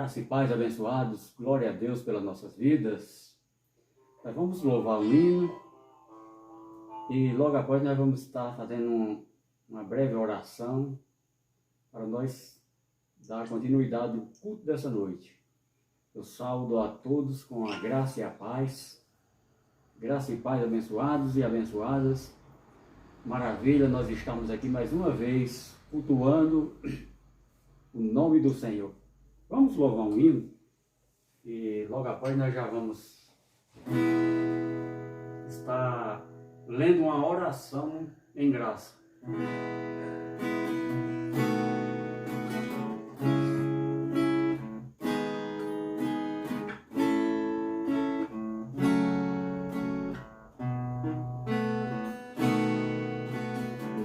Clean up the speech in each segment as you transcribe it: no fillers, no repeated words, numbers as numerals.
Graça e paz, abençoados, glória a Deus pelas nossas vidas. Nós vamos louvar o hino e logo após nós vamos estar fazendo uma breve oração para nós dar continuidade ao culto dessa noite. Eu saúdo a todos com a graça e a paz. Graça e paz, abençoados e abençoadas. Maravilha, nós estamos aqui mais uma vez cultuando o nome do Senhor. Vamos louvar um hino e logo após nós já vamos estar lendo uma oração em graça.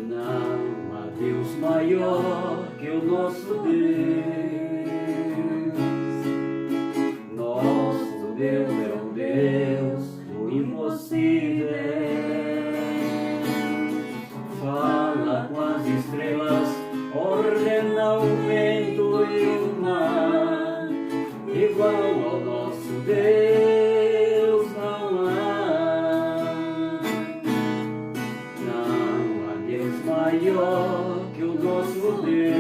Não há Deus maior que o nosso Deus. Nosso Deus é o Deus do impossível. Fala com as estrelas, ordena o vento e o mar. Igual ao nosso Deus não há. Não há Deus maior que o nosso Deus.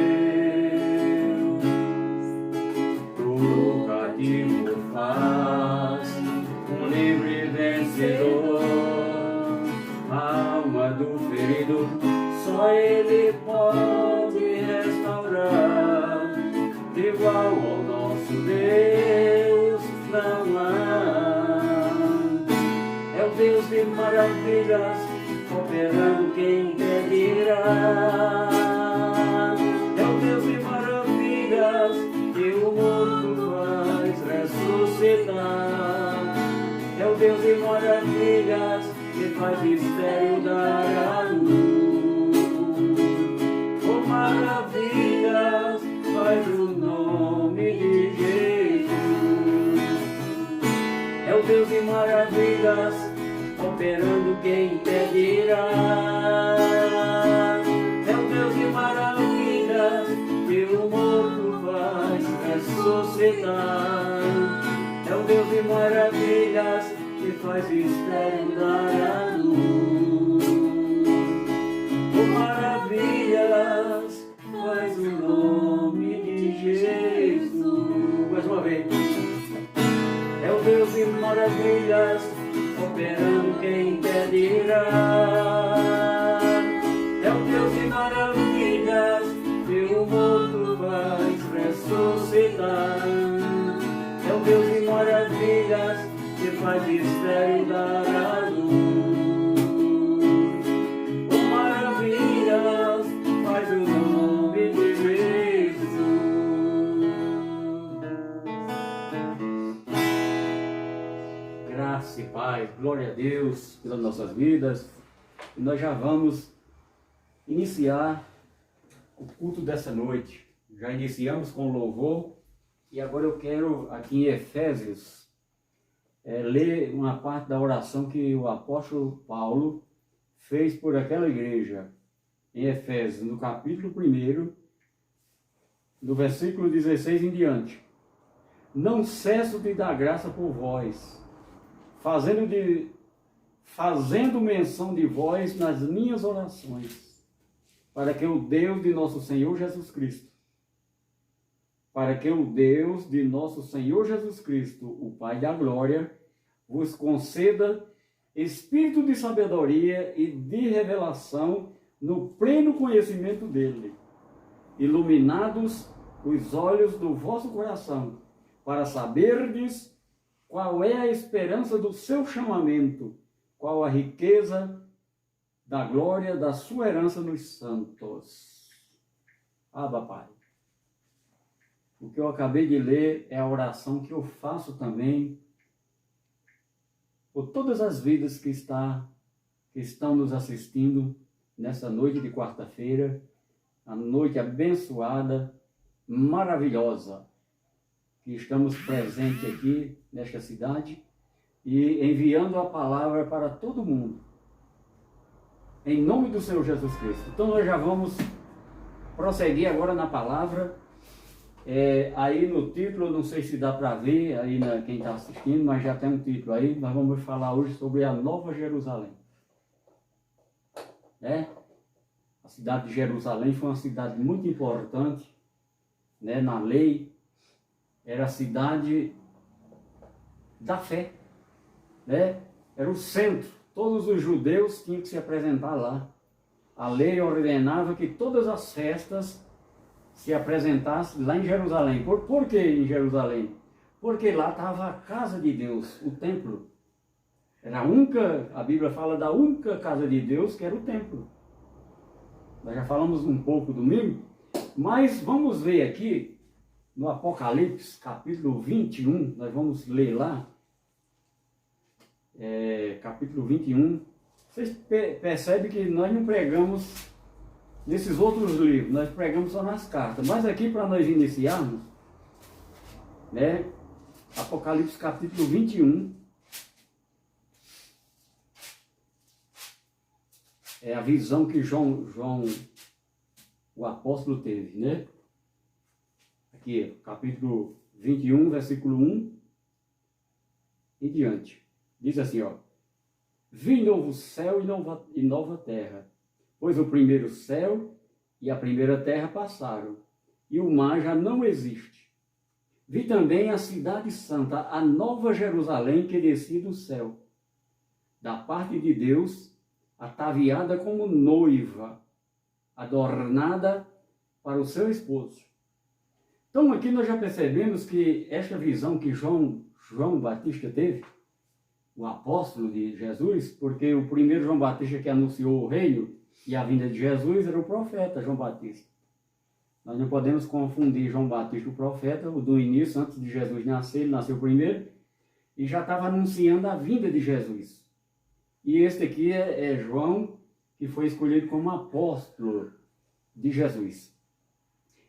O cativo faz um livre vencedor. A alma do ferido só Ele pode restaurar. Igual ao nosso Deus não há. É o Deus de maravilhas, operando quem quer irá. É o Deus de maravilhas, que o morto faz ressuscitar. É o Deus de maravilhas, que faz mistério dar a luz. Oh, maravilhas faz o nome de Jesus. É o Deus de maravilhas, operando quem pedirá. É o Deus de maravilhas, que o morto faz ressuscitar. É o Deus de maravilhas, que faz mistério dar a luz. Oh, maravilhas faz o nome de Jesus. Mais uma vez. É o Deus de maravilhas, operando quem pedirá. É o Deus de maravilhas, que o morto faz ressuscitar. É o Deus de maravilhas, que faz mistério dar a luz. Oh, maravilhas faz o nome de Jesus. Graça e paz, glória a Deus pelas nossas vidas. E nós já vamos iniciar o culto dessa noite. Já iniciamos com louvor e agora eu quero aqui em Efésios ler uma parte da oração que o apóstolo Paulo fez por aquela igreja em Efésios, no capítulo 1, do versículo 16 em diante. Não cesso de dar graça por vós, fazendo menção de vós nas minhas orações, para que o Deus de nosso Senhor Jesus Cristo, o Pai da glória, vos conceda espírito de sabedoria e de revelação no pleno conhecimento dele, iluminados os olhos do vosso coração, para saberdes qual é a esperança do seu chamamento, qual a riqueza da glória da sua herança nos santos. Abba, Pai. O que eu acabei de ler é a oração que eu faço também por todas as vidas que estão nos assistindo nessa noite de quarta-feira, a noite abençoada, maravilhosa, que estamos presentes aqui nesta cidade e enviando a palavra para todo mundo, em nome do Senhor Jesus Cristo. Então nós já vamos prosseguir agora na palavra Aí no título, não sei se dá para ver, aí quem está assistindo, mas já tem um título aí. Nós vamos falar hoje sobre a Nova Jerusalém. Né? A cidade de Jerusalém foi uma cidade muito importante, né, na lei. Era a cidade da fé, né? Era o centro. Todos os judeus tinham que se apresentar lá. A lei ordenava que todas as festas se apresentassem lá em Jerusalém. Por que em Jerusalém? Porque lá estava a casa de Deus, o templo. Era a Bíblia fala da única casa de Deus, que era o templo. Nós já falamos um pouco domingo, mas vamos ver aqui no Apocalipse, capítulo 21, nós vamos ler lá, capítulo 21. Vocês percebem que nós não pregamos nesses outros livros, nós pregamos só nas cartas. Mas aqui, para nós iniciarmos, né, Apocalipse capítulo 21, é a visão que João, o apóstolo, teve, né? Aqui, capítulo 21, versículo 1 e diante. Diz assim, ó: Vi novo céu e nova terra, pois o primeiro céu e a primeira terra passaram, e o mar já não existe. Vi também a cidade santa, a nova Jerusalém, que descia do céu, da parte de Deus, ataviada como noiva, adornada para o seu esposo. Então aqui nós já percebemos que esta visão que João Batista teve, o apóstolo de Jesus, porque o primeiro João Batista que anunciou o reino e a vinda de Jesus era o profeta João Batista. Nós não podemos confundir João Batista, o profeta, o do início, antes de Jesus nascer, ele nasceu primeiro, e já estava anunciando a vinda de Jesus. E este aqui é João, que foi escolhido como apóstolo de Jesus.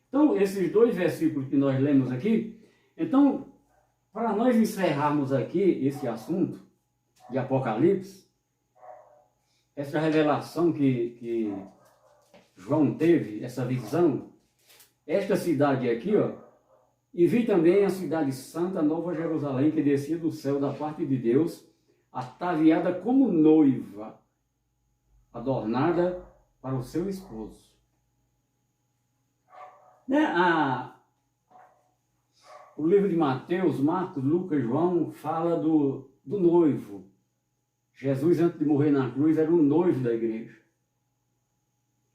Então, esses dois versículos que nós lemos aqui, então, para nós encerrarmos aqui esse assunto de Apocalipse, essa revelação que João teve, essa visão, esta cidade aqui, ó, e vi também a cidade santa, Nova Jerusalém, que descia do céu da parte de Deus, ataviada como noiva, adornada para o seu esposo. Né? O livro de Mateus, Marcos, Lucas, João fala do noivo. Jesus, antes de morrer na cruz, era o noivo da igreja.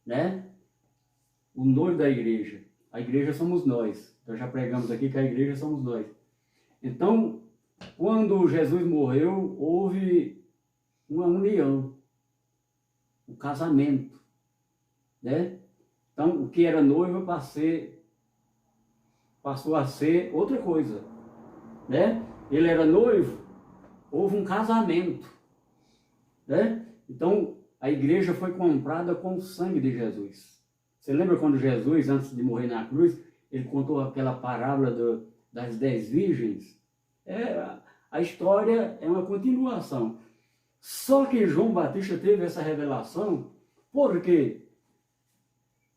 Né? O noivo da igreja. A igreja somos nós. Nós já pregamos aqui que a igreja somos nós. Então, quando Jesus morreu, houve uma união, um casamento, né? Então, o que era noiva passou a ser outra coisa, né? Ele era noivo, houve um casamento, né? Então, a igreja foi comprada com o sangue de Jesus. Você lembra quando Jesus, antes de morrer na cruz, ele contou aquela parábola das 10 virgens? A história é uma continuação. Só que João Batista teve essa revelação, por quê?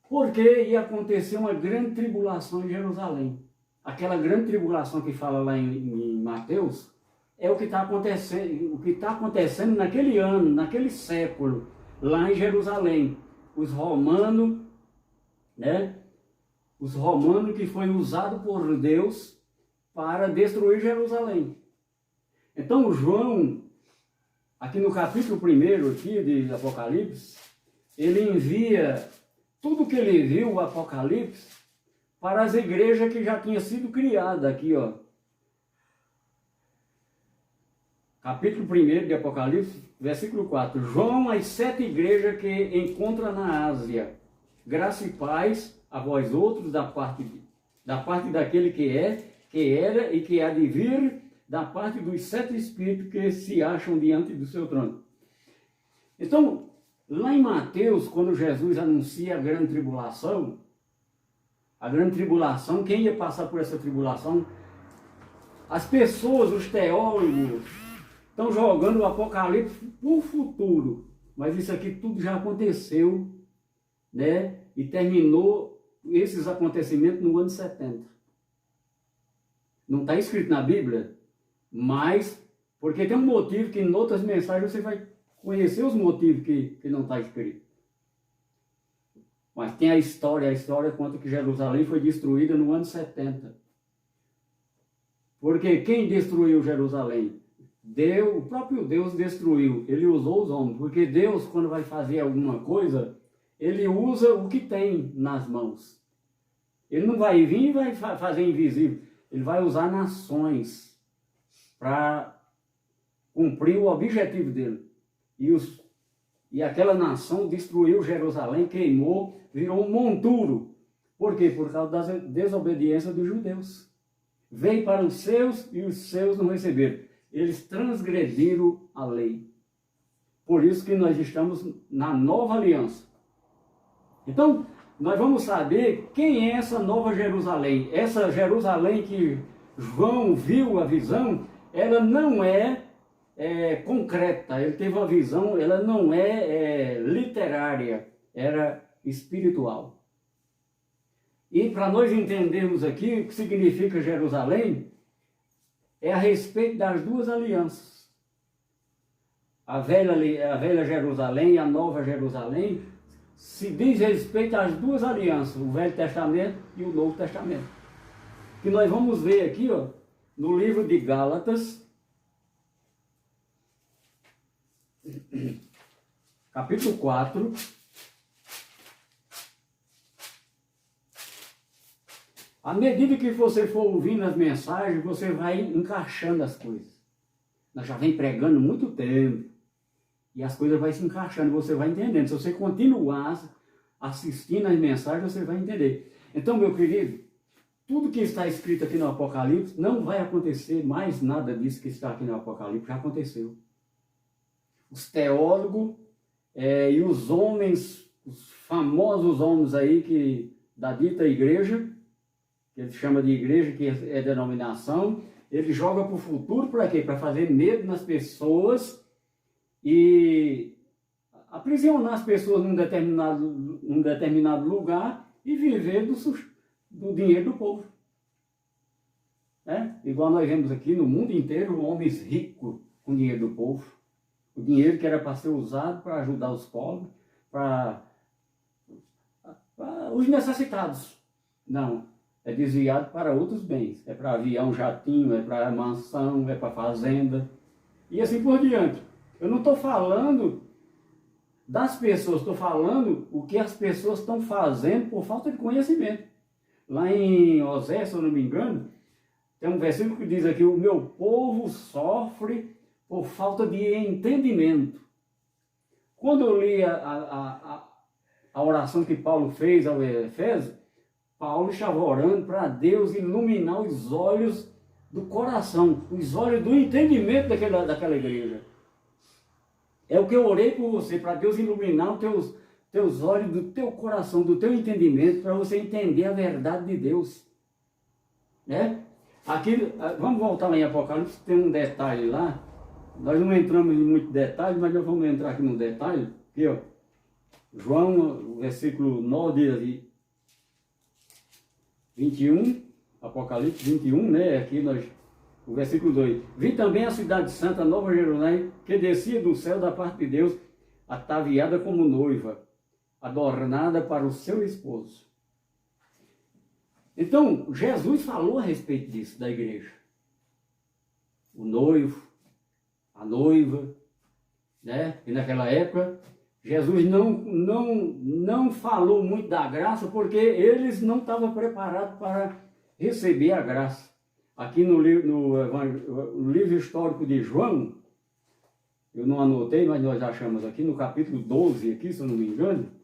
Porque ia acontecer uma grande tribulação em Jerusalém. Aquela grande tribulação que fala lá em Mateus, é o que está acontecendo naquele ano, naquele século, lá em Jerusalém. Os romanos, né? Os romanos que foi usado por Deus para destruir Jerusalém. Então João, aqui no capítulo 1 aqui de Apocalipse, ele envia tudo que ele viu, o Apocalipse, para as igrejas que já tinham sido criadas aqui, ó. Capítulo 1 de Apocalipse, versículo 4. João, as 7 igrejas que encontra na Ásia. Graça e paz a vós outros da parte daquele que era e que há de vir, da parte dos 7 espíritos que se acham diante do seu trono. Então, lá em Mateus, quando Jesus anuncia a grande tribulação, quem ia passar por essa tribulação? As pessoas, os teólogos, estão jogando o Apocalipse para o futuro. Mas isso aqui tudo já aconteceu, né? E terminou esses acontecimentos no ano 70. Não está escrito na Bíblia, mas porque tem um motivo que em outras mensagens você vai conhecer os motivos que não está escrito. Mas tem a história conta que Jerusalém foi destruída no ano 70. Porque quem destruiu Jerusalém? O próprio Deus destruiu, ele usou os homens, porque Deus, quando vai fazer alguma coisa, ele usa o que tem nas mãos. Ele não vai vir e vai fazer invisível, ele vai usar nações para cumprir o objetivo dele. E aquela nação destruiu Jerusalém, queimou, virou um monturo. Por quê? Por causa da desobediência dos judeus. Veio para os seus e os seus não receberam. Eles transgrediram a lei. Por isso que nós estamos na nova aliança. Então, nós vamos saber quem é essa nova Jerusalém. Essa Jerusalém que João viu a visão, ela não é concreta. Ele teve uma visão, ela não é literária, era espiritual. E para nós entendermos aqui o que significa Jerusalém, é a respeito das duas alianças. A velha Jerusalém e a nova Jerusalém se diz respeito às duas alianças, o Velho Testamento e o Novo Testamento. Que nós vamos ver aqui, ó, no livro de Gálatas, capítulo 4. À medida que você for ouvindo as mensagens, você vai encaixando as coisas. Nós já vem pregando muito tempo. E as coisas vão se encaixando, você vai entendendo. Se você continuar assistindo as mensagens, você vai entender. Então, meu querido, tudo que está escrito aqui no Apocalipse, não vai acontecer mais nada disso que está aqui no Apocalipse, já aconteceu. Os teólogos e os homens, os famosos homens aí da dita igreja, que ele chama de igreja, que é denominação, ele joga para o futuro para quê? Para fazer medo nas pessoas e aprisionar as pessoas num determinado lugar e viver do dinheiro do povo. Igual nós vemos aqui no mundo inteiro, homens ricos com dinheiro do povo. O dinheiro que era para ser usado para ajudar os pobres, para os necessitados. Não. É desviado para outros bens. É para avião, jatinho, é para mansão, é para fazenda. E assim por diante. Eu não estou falando das pessoas, estou falando o que as pessoas estão fazendo por falta de conhecimento. Lá em Oséias, se eu não me engano, tem um versículo que diz aqui: o meu povo sofre por falta de entendimento. Quando eu li a oração que Paulo fez ao Efésio, Paulo estava orando para Deus iluminar os olhos do coração, os olhos do entendimento daquela igreja. É o que eu orei por você, para Deus iluminar os teus olhos do teu coração, do teu entendimento, para você entender a verdade de Deus. Aqui, vamos voltar lá em Apocalipse, tem um detalhe lá. Nós não entramos em muito detalhe, mas nós vamos entrar aqui num detalhe. Aqui, ó, João, versículo 9 21, Apocalipse 21, aqui o versículo 2. Vi também a cidade santa, Nova Jerusalém, que descia do céu da parte de Deus, ataviada como noiva, adornada para o seu esposo. Então, Jesus falou a respeito disso, da igreja. O noivo, a noiva, E naquela época, Jesus não falou muito da graça, porque eles não estavam preparados para receber a graça. Aqui no livro histórico de João, eu não anotei, mas nós achamos aqui no capítulo 12, aqui, se eu não me engano.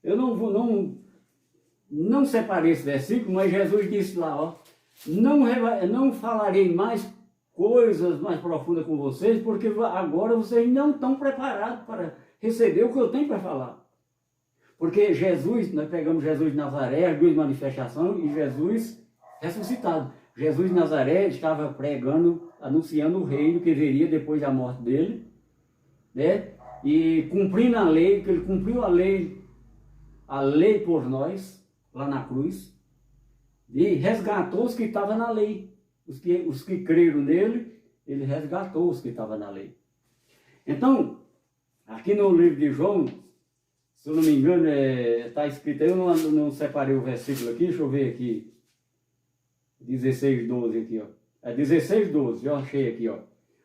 Eu não separei esse versículo, mas Jesus disse lá, não falarei mais coisas mais profundas com vocês, porque agora vocês não estão preparados para receber o que eu tenho para falar. Porque Jesus, nós pegamos Jesus de Nazaré, as duas manifestações, e Jesus ressuscitado. Jesus de Nazaré estava pregando, anunciando o reino que viria depois da morte dele, né? E cumprindo a lei, que ele cumpriu a lei por nós, lá na cruz, e resgatou os que estavam na lei. Os que creram nele, ele resgatou os que estavam na lei. Então, aqui no livro de João, se eu não me engano, está escrito, eu não separei o versículo aqui, deixa eu ver aqui, 16:12 aqui, ó. É 16:12, eu achei aqui, ó.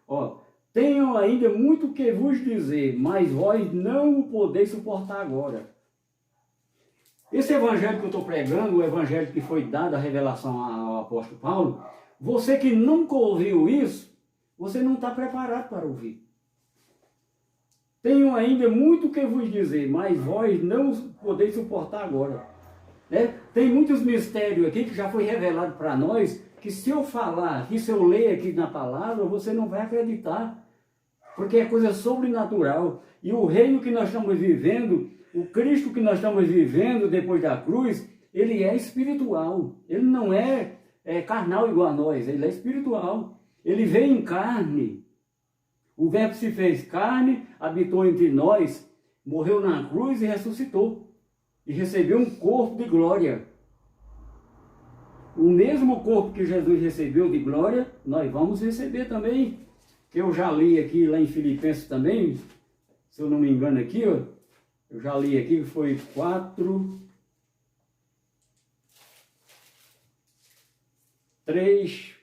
Ó, tenho ainda muito que vos dizer, mas vós não o podeis suportar agora. Esse evangelho que eu estou pregando, o evangelho que foi dado a revelação ao apóstolo Paulo, você que nunca ouviu isso, você não está preparado para ouvir. Tenho ainda muito que vos dizer, mas vós não podeis suportar agora. Né? Tem muitos mistérios aqui que já foi revelado para nós, que se eu falar, que se eu ler aqui na palavra, você não vai acreditar. Porque é coisa sobrenatural. E o reino que nós estamos vivendo, o Cristo que nós estamos vivendo depois da cruz, ele é espiritual. Ele não é carnal igual a nós, ele é espiritual. Ele veio em carne. O Verbo se fez carne, habitou entre nós, morreu na cruz e ressuscitou. E recebeu um corpo de glória. O mesmo corpo que Jesus recebeu de glória, nós vamos receber também. Que eu já li aqui lá em Filipenses também, se eu não me engano aqui, ó, eu já li aqui que foi 4, 3,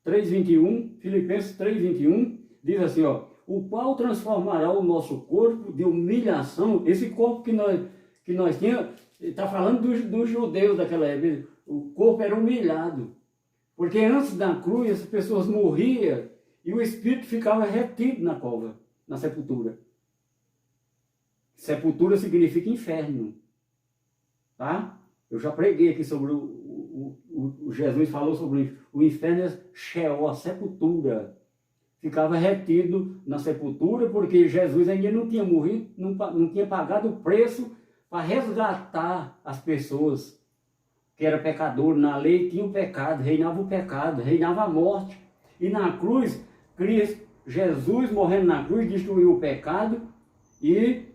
3:21, Filipenses 3:21, diz assim, ó, o qual transformará o nosso corpo de humilhação, esse corpo que nós tínhamos, está falando dos judeus daquela época, o corpo era humilhado, porque antes da cruz as pessoas morriam e o espírito ficava retido na cova, na sepultura. Sepultura significa inferno, tá? Eu já preguei aqui sobre o Jesus falou sobre o inferno, Sheol, a sepultura. Ficava retido na sepultura porque Jesus ainda não tinha morrido, não tinha pagado o preço para resgatar as pessoas que eram pecadores. Na lei tinha o pecado, reinava a morte. E na cruz, Cristo, Jesus morrendo na cruz, destruiu o pecado e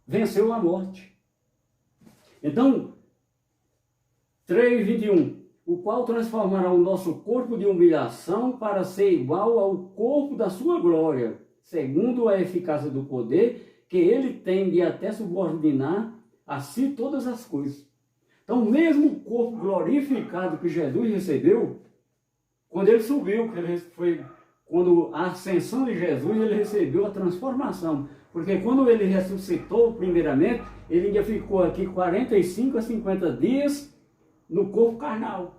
venceu a morte. Então, 3:21, o qual transformará o nosso corpo de humilhação para ser igual ao corpo da sua glória, segundo a eficácia do poder que ele tem de até subordinar a si todas as coisas. Então, mesmo o corpo glorificado que Jesus recebeu, quando ele subiu, quando a ascensão de Jesus, ele recebeu a transformação. Porque quando ele ressuscitou, primeiramente, ele ainda ficou aqui 45 a 50 dias no corpo carnal.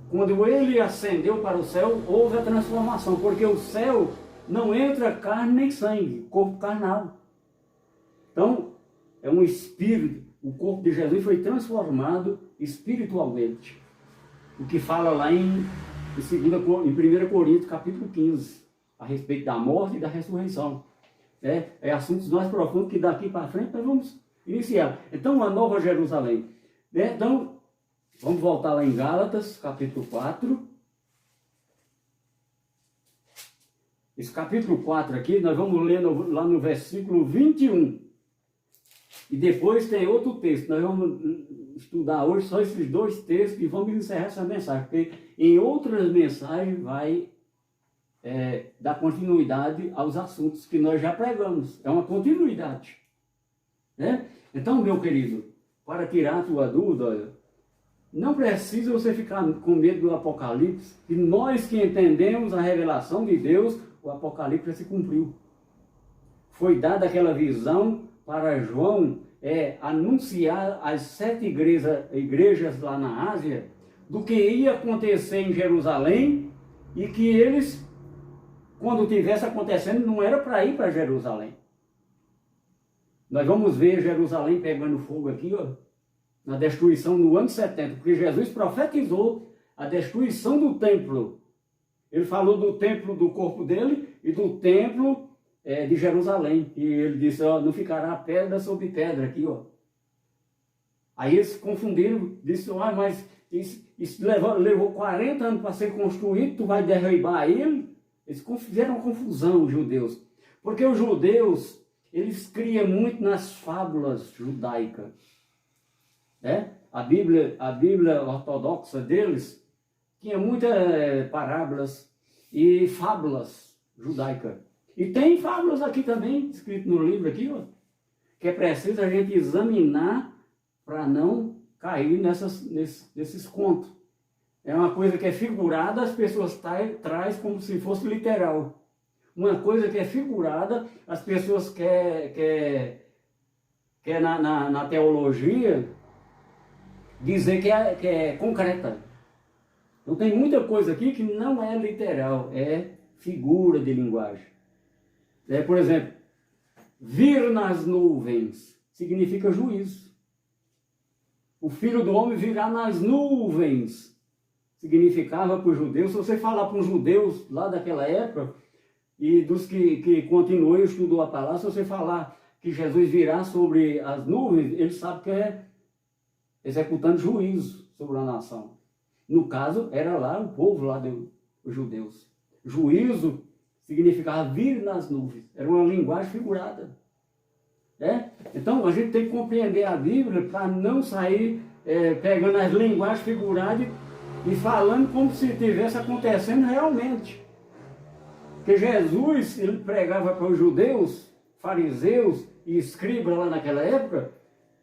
Quando ele ascendeu para o céu, houve a transformação, porque o céu não entra carne nem sangue, corpo carnal. Então, é um espírito, o corpo de Jesus foi transformado espiritualmente. O que fala lá em 1 Coríntios, capítulo 15, a respeito da morte e da ressurreição. É assuntos mais profundos que daqui para frente nós vamos iniciar. Então, a Nova Jerusalém. Então, vamos voltar lá em Gálatas, capítulo 4. Esse capítulo 4 aqui, nós vamos ler lá no versículo 21. E depois tem outro texto. Nós vamos estudar hoje só esses dois textos e vamos encerrar essa mensagem. Porque em outras mensagens vai dar continuidade aos assuntos que nós já pregamos. É uma continuidade. Né? Então, meu querido, para tirar a tua dúvida, olha, não precisa você ficar com medo do Apocalipse, que nós que entendemos a revelação de Deus, o Apocalipse já se cumpriu. Foi dada aquela visão para João anunciar às 7 igrejas lá na Ásia do que ia acontecer em Jerusalém e que eles, quando tivesse acontecendo, não era para ir para Jerusalém. Nós vamos ver Jerusalém pegando fogo aqui, ó, na destruição no ano 70, porque Jesus profetizou a destruição do templo. Ele falou do templo do corpo dele e do templo de Jerusalém. E ele disse, ó, não ficará pedra sobre pedra aqui, ó. Aí eles se confundiram, disse, ó, mas isso levou 40 anos para ser construído, tu vai derribar ele? Eles fizeram uma confusão, os judeus. Porque os judeus, eles criam muito nas fábulas judaicas. Né? A Bíblia ortodoxa deles tinha muitas parábolas e fábulas judaicas. E tem fábulas aqui também, escrito no livro aqui, ó, que é preciso a gente examinar para não cair nesses contos. É uma coisa que é figurada, as pessoas traz como se fosse literal. Uma coisa que é figurada, as pessoas quer na teologia dizer que é concreta. Então tem muita coisa aqui que não é literal, é figura de linguagem. Por exemplo, vir nas nuvens significa juízo. O Filho do Homem virá nas nuvens. Significava para os judeus, se você falar para os judeus lá daquela época, e dos que continuou e estudou a palavra, se você falar que Jesus virá sobre as nuvens, ele sabe que é executando juízo sobre a nação. No caso, era lá o povo lá os judeus. Juízo significava vir nas nuvens. Era uma linguagem figurada. Então, a gente tem que compreender a Bíblia para não sair pegando as linguagens figuradas e falando como se estivesse acontecendo realmente. Porque Jesus, ele pregava para os judeus, fariseus e escribas lá naquela época,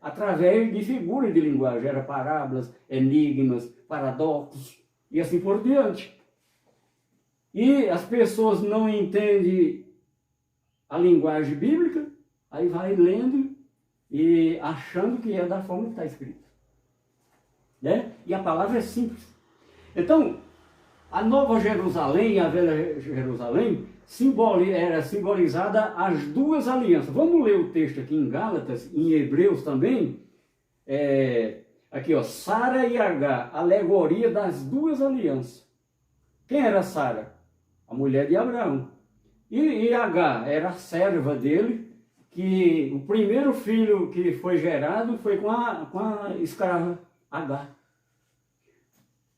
através de figuras de linguagem. Era parábolas, enigmas, paradoxos e assim por diante. E as pessoas não entendem a linguagem bíblica, aí vai lendo e achando que é da forma que está escrito. E a palavra é simples. Então, a Nova Jerusalém e a Velha Jerusalém era simbolizada as duas alianças. Vamos ler o texto aqui em Gálatas, em Hebreus também. Aqui, ó, Sara e Agar, alegoria das duas alianças. Quem era Sara? A mulher de Abraão. E Agar era a serva dele, que o primeiro filho que foi gerado foi com a escrava Agar.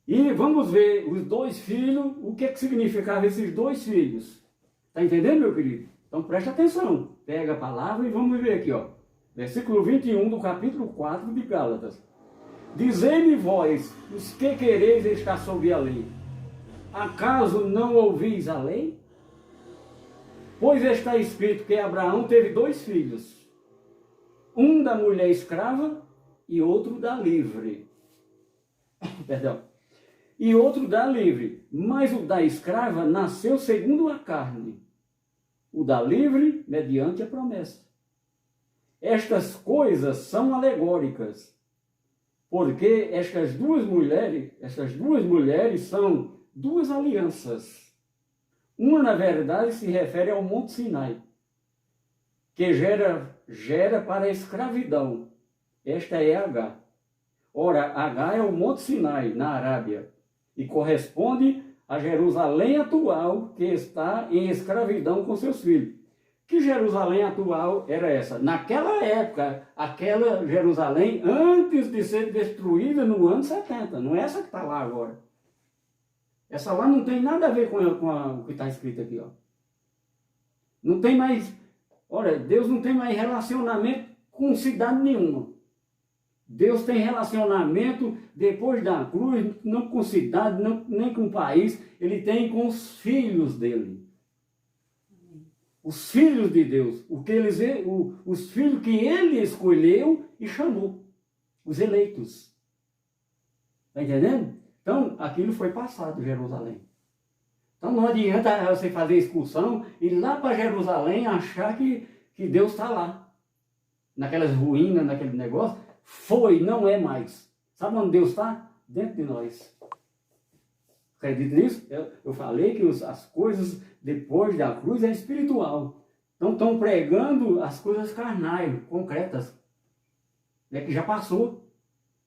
E vamos ver os dois filhos, o que significavam esses dois filhos. Está entendendo, meu querido? Então preste atenção. Pega a palavra e vamos ver aqui, ó. Versículo 21 do capítulo 4 de Gálatas. Dizei-me vós, os que quereis estar sob a lei, acaso não ouvis a lei? Pois está escrito que Abraão teve dois filhos, um da mulher escrava e outro da livre. Perdão. E outro da livre, mas o da escrava nasceu segundo a carne, o da livre mediante a promessa. Estas coisas são alegóricas, porque estas duas mulheres são duas alianças. Uma, na verdade, se refere ao Monte Sinai, que gera para a escravidão. Esta é Agar. Ora, Agar é o Monte Sinai, na Arábia, e corresponde a Jerusalém atual, que está em escravidão com seus filhos. Que Jerusalém atual era essa? Naquela época, aquela Jerusalém, antes de ser destruída no ano 70, não é essa que está lá agora. Essa lá não tem nada a ver com o que está escrito aqui, ó. Não tem mais, olha, Deus não tem mais relacionamento com cidade nenhuma. Deus tem relacionamento depois da cruz, não com cidade, nem com país, ele tem com os filhos dele. Os filhos de Deus, os filhos que ele escolheu e chamou, os eleitos. Está entendendo? Então, aquilo foi passado, Jerusalém. Então não adianta você fazer excursão e ir lá para Jerusalém achar que Deus está lá. Naquelas ruínas, naquele negócio. Foi, não é mais. Sabe onde Deus está? Dentro de nós. Acredita nisso? Eu falei que as coisas depois da cruz é espiritual. Então estão pregando as coisas carnais, concretas. Que já passou.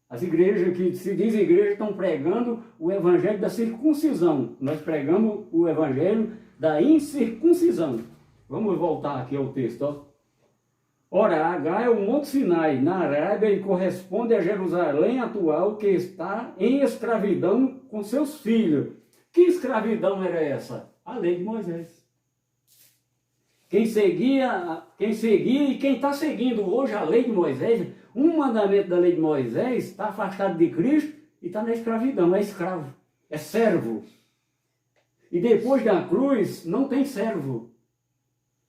As igrejas que se dizem igreja estão pregando o evangelho da circuncisão. Nós pregamos o evangelho da incircuncisão. Vamos voltar aqui ao texto, ó. Ora, Agar é o Monte Sinai, na Arábia, e corresponde a Jerusalém atual, que está em escravidão com seus filhos. Que escravidão era essa? A lei de Moisés. Quem seguia e quem está seguindo hoje a lei de Moisés, um mandamento da lei de Moisés, está afastado de Cristo e está na escravidão, é escravo, é servo. E depois da cruz, não tem servo.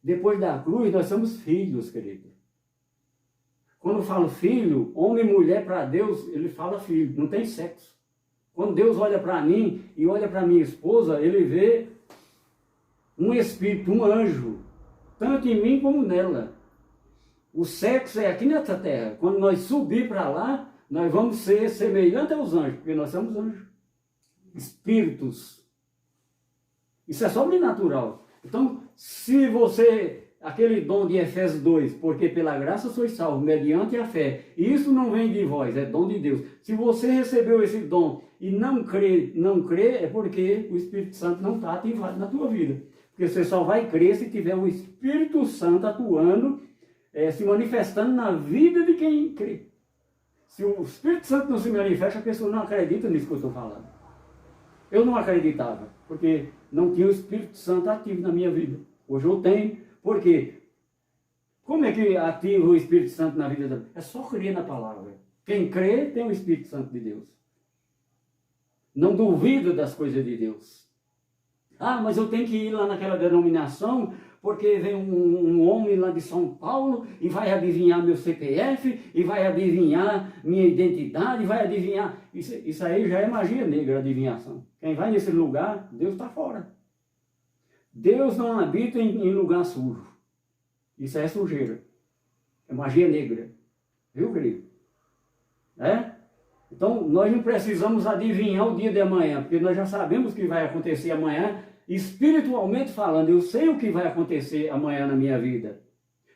Depois da cruz, nós somos filhos, querido. Quando eu falo filho, homem e mulher para Deus, ele fala filho, não tem sexo. Quando Deus olha para mim e olha para minha esposa, ele vê um espírito, um anjo, tanto em mim como nela. O sexo é aqui nessa terra. Quando nós subir para lá, nós vamos ser semelhantes aos anjos, porque nós somos anjos, espíritos. Isso é sobrenatural. Então, se você, aquele dom de Efésios 2, porque pela graça sois salvos, mediante a fé, e isso não vem de vós, é dom de Deus. Se você recebeu esse dom e não crê, é porque o Espírito Santo não está ativado na tua vida. Porque você só vai crer se tiver o Espírito Santo atuando, se manifestando na vida de quem crê. Se o Espírito Santo não se manifesta, a pessoa não acredita nisso que eu estou falando. Eu não acreditava, porque não tinha o Espírito Santo ativo na minha vida. Hoje eu tenho. Por quê? Como é que ativa o Espírito Santo na vida da pessoa? É só crer na palavra. Quem crê tem o Espírito Santo de Deus. Não duvida das coisas de Deus. Ah, mas eu tenho que ir lá naquela denominação, porque vem um homem lá de São Paulo e vai adivinhar meu CPF, e vai adivinhar minha identidade, vai adivinhar... Isso aí já é magia negra, adivinhação. Quem vai nesse lugar, Deus está fora. Deus não habita em lugar sujo. Isso é sujeira. É magia negra. Viu, querido? Então, nós não precisamos adivinhar o dia de amanhã, porque nós já sabemos o que vai acontecer amanhã, espiritualmente falando. Eu sei o que vai acontecer amanhã na minha vida.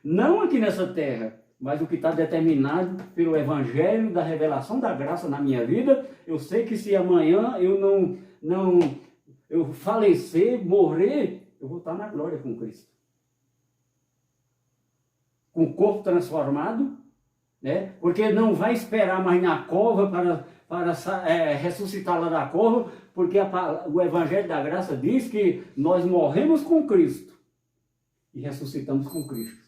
Não aqui nessa terra, mas o que está determinado pelo Evangelho, da revelação da graça na minha vida. Eu sei que se amanhã eu falecer, morrer, eu vou estar na glória com Cristo. Com o corpo transformado, né? Porque não vai esperar mais na cova para ressuscitar lá da cova, porque o Evangelho da Graça diz que nós morremos com Cristo e ressuscitamos com Cristo.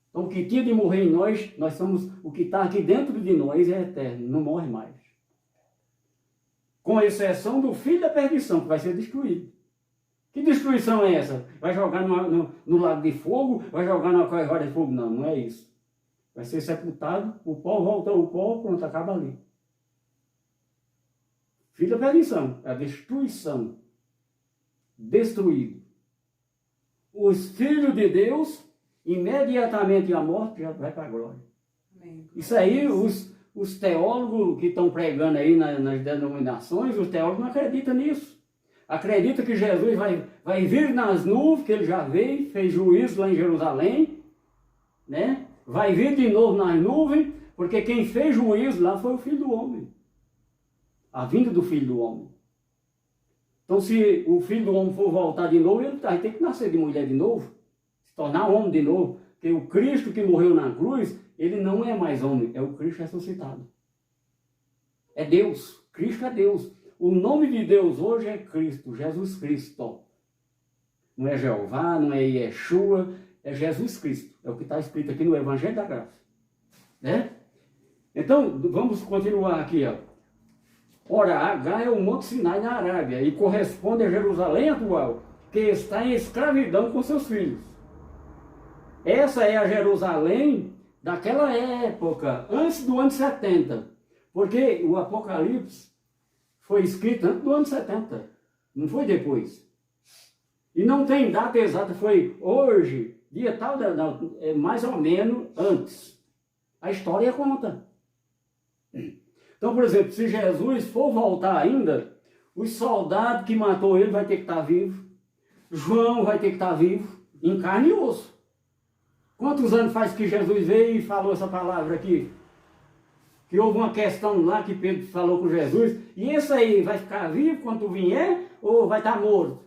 Então, o que tinha de morrer em nós somos, o que está aqui dentro de nós é eterno, não morre mais. Com exceção do filho da perdição, que vai ser destruído. Que destruição é essa? Vai jogar no lago de fogo? Vai jogar na roda de fogo? Não, não é isso. Vai ser sepultado, o pó volta ao pó, pronto, acaba ali. Filho da perdição, é a destruição. Destruído. Os filhos de Deus, imediatamente a morte, já vai para a glória. Amém. Isso aí, os teólogos que estão pregando aí nas denominações, os teólogos não acreditam nisso. Acreditam que Jesus vai vir nas nuvens, que ele já veio, fez juízo lá em Jerusalém, né? Vai vir de novo nas nuvens, porque quem fez juízo lá foi o Filho do Homem. A vinda do Filho do Homem. Então, se o Filho do Homem for voltar de novo, ele vai ter que nascer de mulher de novo, se tornar homem de novo. Porque o Cristo que morreu na cruz, ele não é mais homem, é o Cristo ressuscitado. É Deus, Cristo é Deus. O nome de Deus hoje é Cristo, Jesus Cristo. Não é Jeová, não é Yeshua, é Jesus Cristo. É o que está escrito aqui no Evangelho da Graça. Né? Então, vamos continuar aqui. Ó. Ora, Agar é o Monte Sinai na Arábia e corresponde a Jerusalém atual, que está em escravidão com seus filhos. Essa é a Jerusalém daquela época, antes do ano 70. Porque o Apocalipse foi escrito antes do ano 70, não foi depois. E não tem data exata, foi hoje, dia tal, mais ou menos antes. A história conta. Então, por exemplo, se Jesus for voltar ainda, os soldados que matou ele vai ter que estar vivo. João vai ter que estar vivo, em carne e osso. Quantos anos faz que Jesus veio e falou essa palavra aqui? Que houve uma questão lá que Pedro falou com Jesus, e esse aí vai ficar vivo quando vier ou vai estar morto?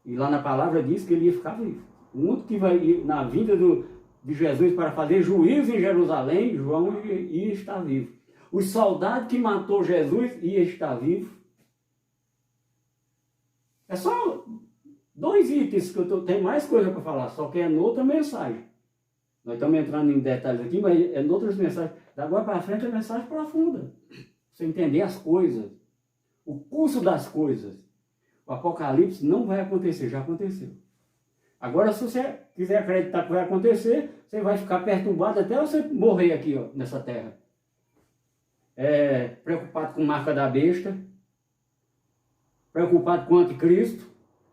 E lá na palavra diz que ele ia ficar vivo. O único que vai ir na vinda de Jesus para fazer juízo em Jerusalém, João ia estar vivo. O soldado que matou Jesus ia estar vivo. É só 2 itens que tem mais coisa para falar, só que é noutra mensagem. Nós estamos entrando em detalhes aqui, mas é noutras mensagens. Da agora para frente é mensagem profunda. Você entender as coisas, o curso das coisas. O Apocalipse não vai acontecer, já aconteceu. Agora, se você quiser acreditar que vai acontecer, você vai ficar perturbado até você morrer aqui, ó, nessa terra. Preocupado com marca da besta, preocupado com o anticristo.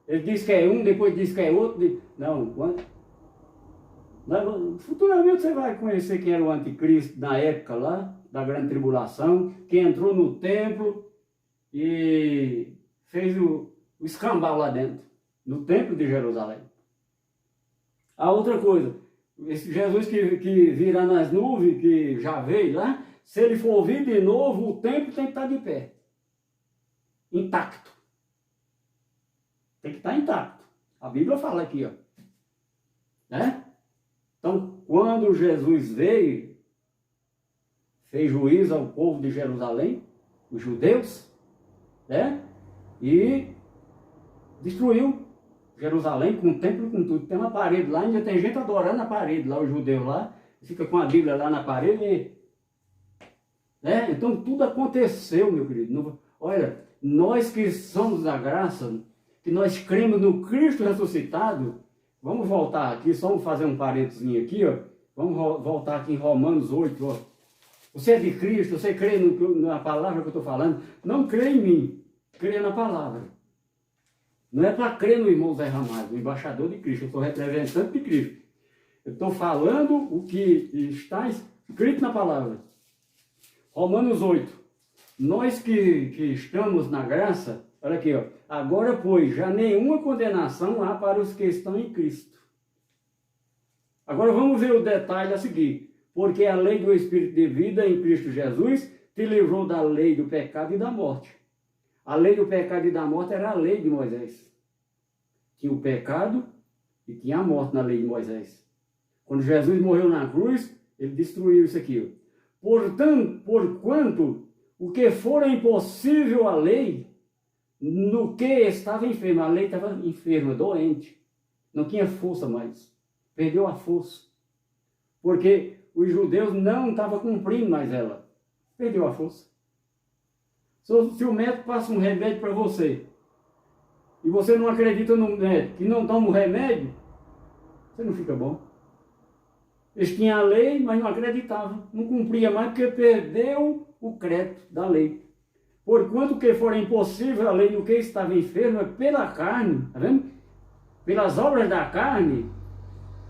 Ele diz que é um, depois diz que é outro. Não, futuramente você vai conhecer quem era o anticristo na época lá, da grande tribulação, que entrou no templo e fez o escambau lá dentro, no templo de Jerusalém. A outra coisa, esse Jesus que virá nas nuvens, que já veio lá, se ele for vir de novo, o templo tem que estar de pé, intacto. Tem que estar intacto. A Bíblia fala aqui, ó. Né? Então, quando Jesus veio, fez juízo ao povo de Jerusalém, os judeus, né? E destruiu Jerusalém com o templo, com tudo. Tem uma parede lá, ainda tem gente adorando a parede lá, os judeus lá, fica com a Bíblia lá na parede. Né? Então, tudo aconteceu, meu querido. Olha, nós que somos da graça, que nós cremos no Cristo ressuscitado, vamos voltar aqui, só vamos fazer um parênteses aqui, ó. Vamos voltar aqui em Romanos 8, ó. Você é de Cristo, você crê na palavra que eu estou falando, não crê em mim, crê na palavra. Não é para crer no irmão Zé Ramalho, o embaixador de Cristo, eu sou representante de Cristo. Eu estou falando o que está escrito na palavra. Romanos 8. Nós que estamos na graça, olha aqui, ó. Agora, pois, já nenhuma condenação há para os que estão em Cristo. Agora vamos ver o detalhe a seguir. Porque a lei do Espírito de vida em Cristo Jesus te livrou da lei do pecado e da morte. A lei do pecado e da morte era a lei de Moisés. Tinha o pecado e tinha a morte na lei de Moisés. Quando Jesus morreu na cruz, ele destruiu isso aqui. Portanto, porquanto o que fora impossível à lei, no que estava enfermo, a lei estava enferma, doente, não tinha força mais, perdeu a força, porque os judeus não estavam cumprindo mais ela, perdeu a força. Se o médico passa um remédio para você, e você não acredita no médico, e não toma o remédio, você não fica bom. Eles tinham a lei, mas não acreditavam, não cumpria mais, porque perdeu o crédito da lei. Porquanto que for impossível a lei no que estava enfermo, é pela carne, tá vendo? Pelas obras da carne,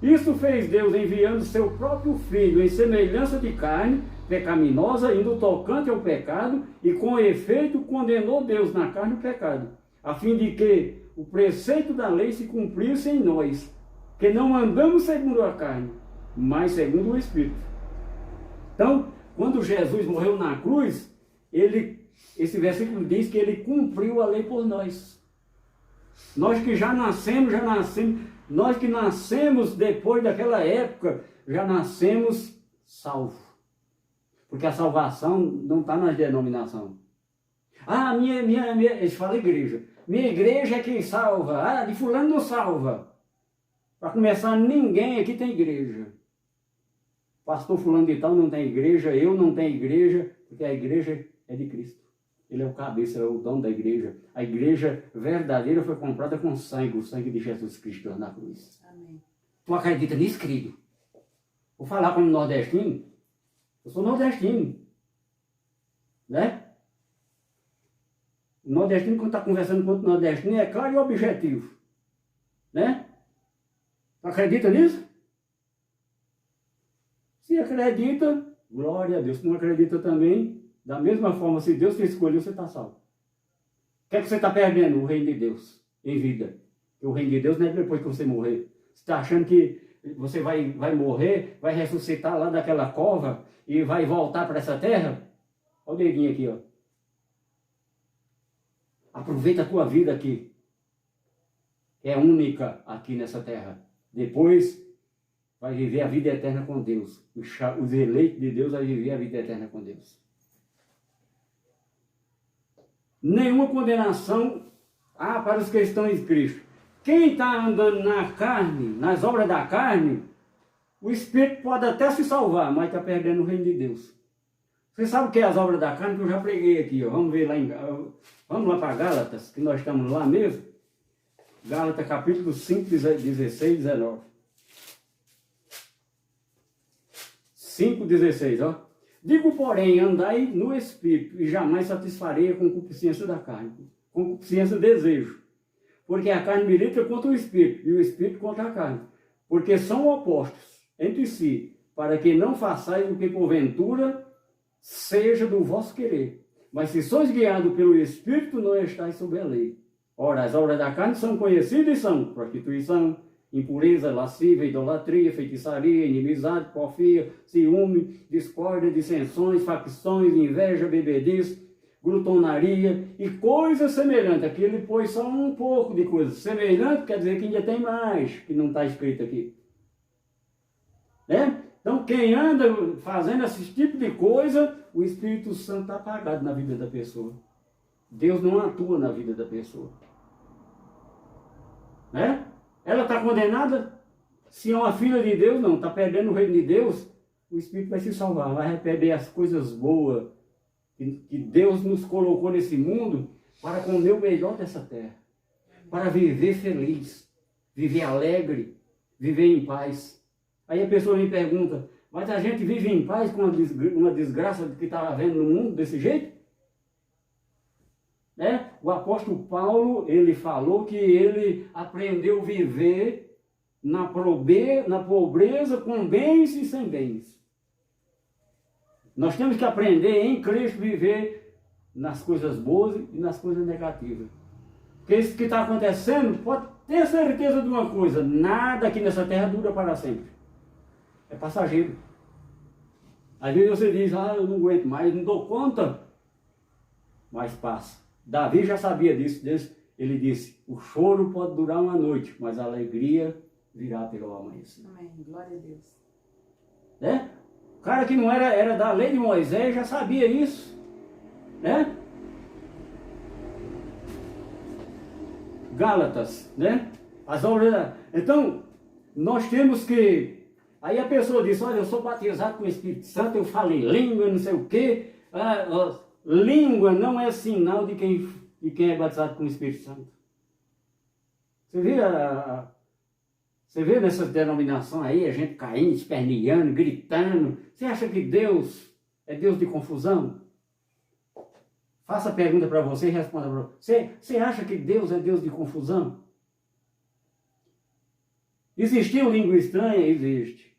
isso fez Deus enviando seu próprio Filho em semelhança de carne, pecaminosa, indo tocante ao pecado, e com efeito condenou Deus na carne o pecado, a fim de que o preceito da lei se cumprisse em nós, que não andamos segundo a carne, mas segundo o Espírito. Então, quando Jesus morreu na cruz, esse versículo diz que ele cumpriu a lei por nós. Nós que já nascemos, nós que nascemos depois daquela época, já nascemos salvos. Porque a salvação não está na denominação. Ah, eles falam igreja. Minha igreja é quem salva. Ah, de fulano não salva. Para começar, ninguém aqui tem igreja. Pastor fulano de tal não tem igreja, eu não tenho igreja, porque a igreja é de Cristo. Ele é o cabeça, é o dono da igreja. A igreja verdadeira foi comprada com sangue, o sangue de Jesus Cristo lá na cruz. Amém. Tu acredita nisso, querido? Vou falar como nordestino. Eu sou nordestino. Né? O nordestino, quando está conversando com outro nordestino, é claro e objetivo. Né? Tu acredita nisso? Se acredita, glória a Deus. Se não acredita também, da mesma forma, se Deus te escolheu, você está salvo. O que é que você está perdendo? O reino de Deus em vida. O reino de Deus não é depois que você morrer. Você está achando que você vai morrer, vai ressuscitar lá daquela cova e vai voltar para essa terra? Olha o dedinho aqui, ó. Aproveita a tua vida aqui. é única aqui nessa terra. Depois vai viver a vida eterna com Deus. Os eleitos de Deus vai viver a vida eterna com Deus. Nenhuma condenação há para os que estão em Cristo. Quem está andando na carne, nas obras da carne, o Espírito pode até se salvar, mas está perdendo o reino de Deus. Você sabe o que é as obras da carne que eu já preguei aqui, ó. Vamos ver lá vamos lá para Gálatas, que nós estamos lá mesmo. Gálatas capítulo 5, 16, 19. 5,16, ó. Digo, porém, andai no Espírito, e jamais satisfarei a concupiscência da carne. Concupiscência do desejo. Porque a carne milita contra o Espírito, e o Espírito contra a carne. Porque são opostos entre si, para que não façais o que porventura seja do vosso querer. Mas se sois guiados pelo Espírito, não estáis sob a lei. Ora, as obras da carne são conhecidas e são prostituição, impureza, lascívia, idolatria, feitiçaria, inimizade, porfia, ciúme, discórdia, dissensões, facções, inveja, bebedice, glutonaria e coisas semelhantes. Aqui ele pôs só um pouco de coisa. Semelhante quer dizer que ainda tem mais, que não está escrito aqui. Né? Então, quem anda fazendo esse tipo de coisa, o Espírito Santo está apagado na vida da pessoa. Deus não atua na vida da pessoa. Né? Ela está condenada? Se é uma filha de Deus, não, está perdendo o reino de Deus, o Espírito vai se salvar, vai perder as coisas boas que Deus nos colocou nesse mundo para comer o melhor dessa terra, para viver feliz, viver alegre, viver em paz. Aí a pessoa me pergunta, mas a gente vive em paz com uma desgraça que está havendo no mundo desse jeito? Né? O apóstolo Paulo, ele falou que ele aprendeu a viver na pobreza com bens e sem bens. Nós temos que aprender em Cristo viver nas coisas boas e nas coisas negativas. Porque isso que está acontecendo, pode ter certeza de uma coisa, nada aqui nessa terra dura para sempre. É passageiro. Às vezes você diz, eu não aguento mais, não dou conta, mas passa. Davi já sabia disso, ele disse, o choro pode durar uma noite, mas a alegria virá pelo amanhecer. Amém, glória a Deus. Né? O cara que não era da lei de Moisés já sabia isso. Né? Gálatas, né? As obras. Então, nós temos que. Aí a pessoa diz, olha, eu sou batizado com o Espírito Santo, eu falo em língua, não sei o quê. Língua não é sinal de quem é batizado com o Espírito Santo. Você vê nessa denominação aí, a gente caindo, esperneando, gritando. Você acha que Deus é Deus de confusão? Faça a pergunta para você e responda para você. Você acha que Deus é Deus de confusão? Existiu língua estranha? Existe.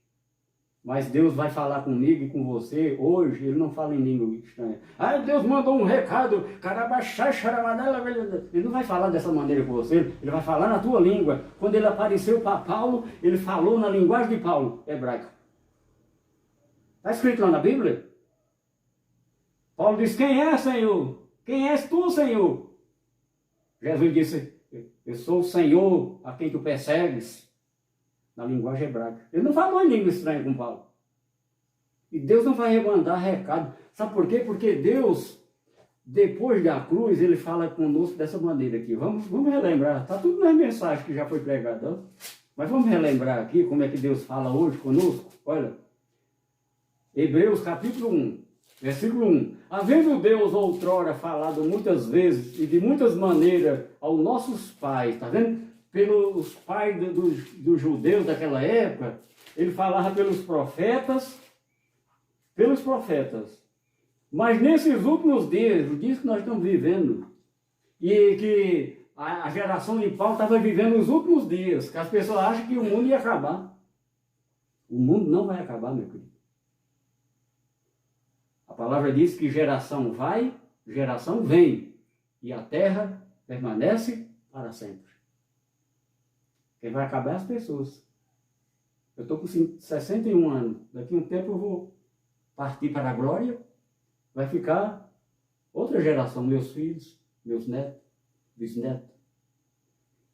Mas Deus vai falar comigo e com você hoje, Ele não fala em língua estranha. Deus mandou um recado, Ele não vai falar dessa maneira com você, Ele vai falar na tua língua. Quando Ele apareceu para Paulo, Ele falou na linguagem de Paulo, hebraica. Está escrito lá na Bíblia? Paulo diz, quem é, Senhor? Quem és tu, Senhor? Jesus disse, eu sou o Senhor a quem tu persegues. Na linguagem hebraica. Ele não falou em língua estranha com Paulo. E Deus não vai mandar recado. Sabe por quê? Porque Deus, depois da cruz, Ele fala conosco dessa maneira aqui. Vamos relembrar. Está tudo nas mensagens que já foi pregada. Mas vamos relembrar aqui como é que Deus fala hoje conosco. Olha. Hebreus capítulo 1, versículo 1. Havendo Deus outrora falado muitas vezes e de muitas maneiras aos nossos pais, está vendo? Pelos pais dos judeus daquela época, ele falava pelos profetas, mas nesses últimos dias, o dias que nós estamos vivendo, e que a geração de Paulo estava vivendo os últimos dias, que as pessoas acham que o mundo ia acabar. O mundo não vai acabar, meu querido. A palavra diz que geração vai, geração vem, e a terra permanece para sempre. Quem vai acabar é as pessoas. Eu estou com 61 anos. Daqui a um tempo eu vou partir para a glória. Vai ficar outra geração, meus filhos, meus netos, bisnetos.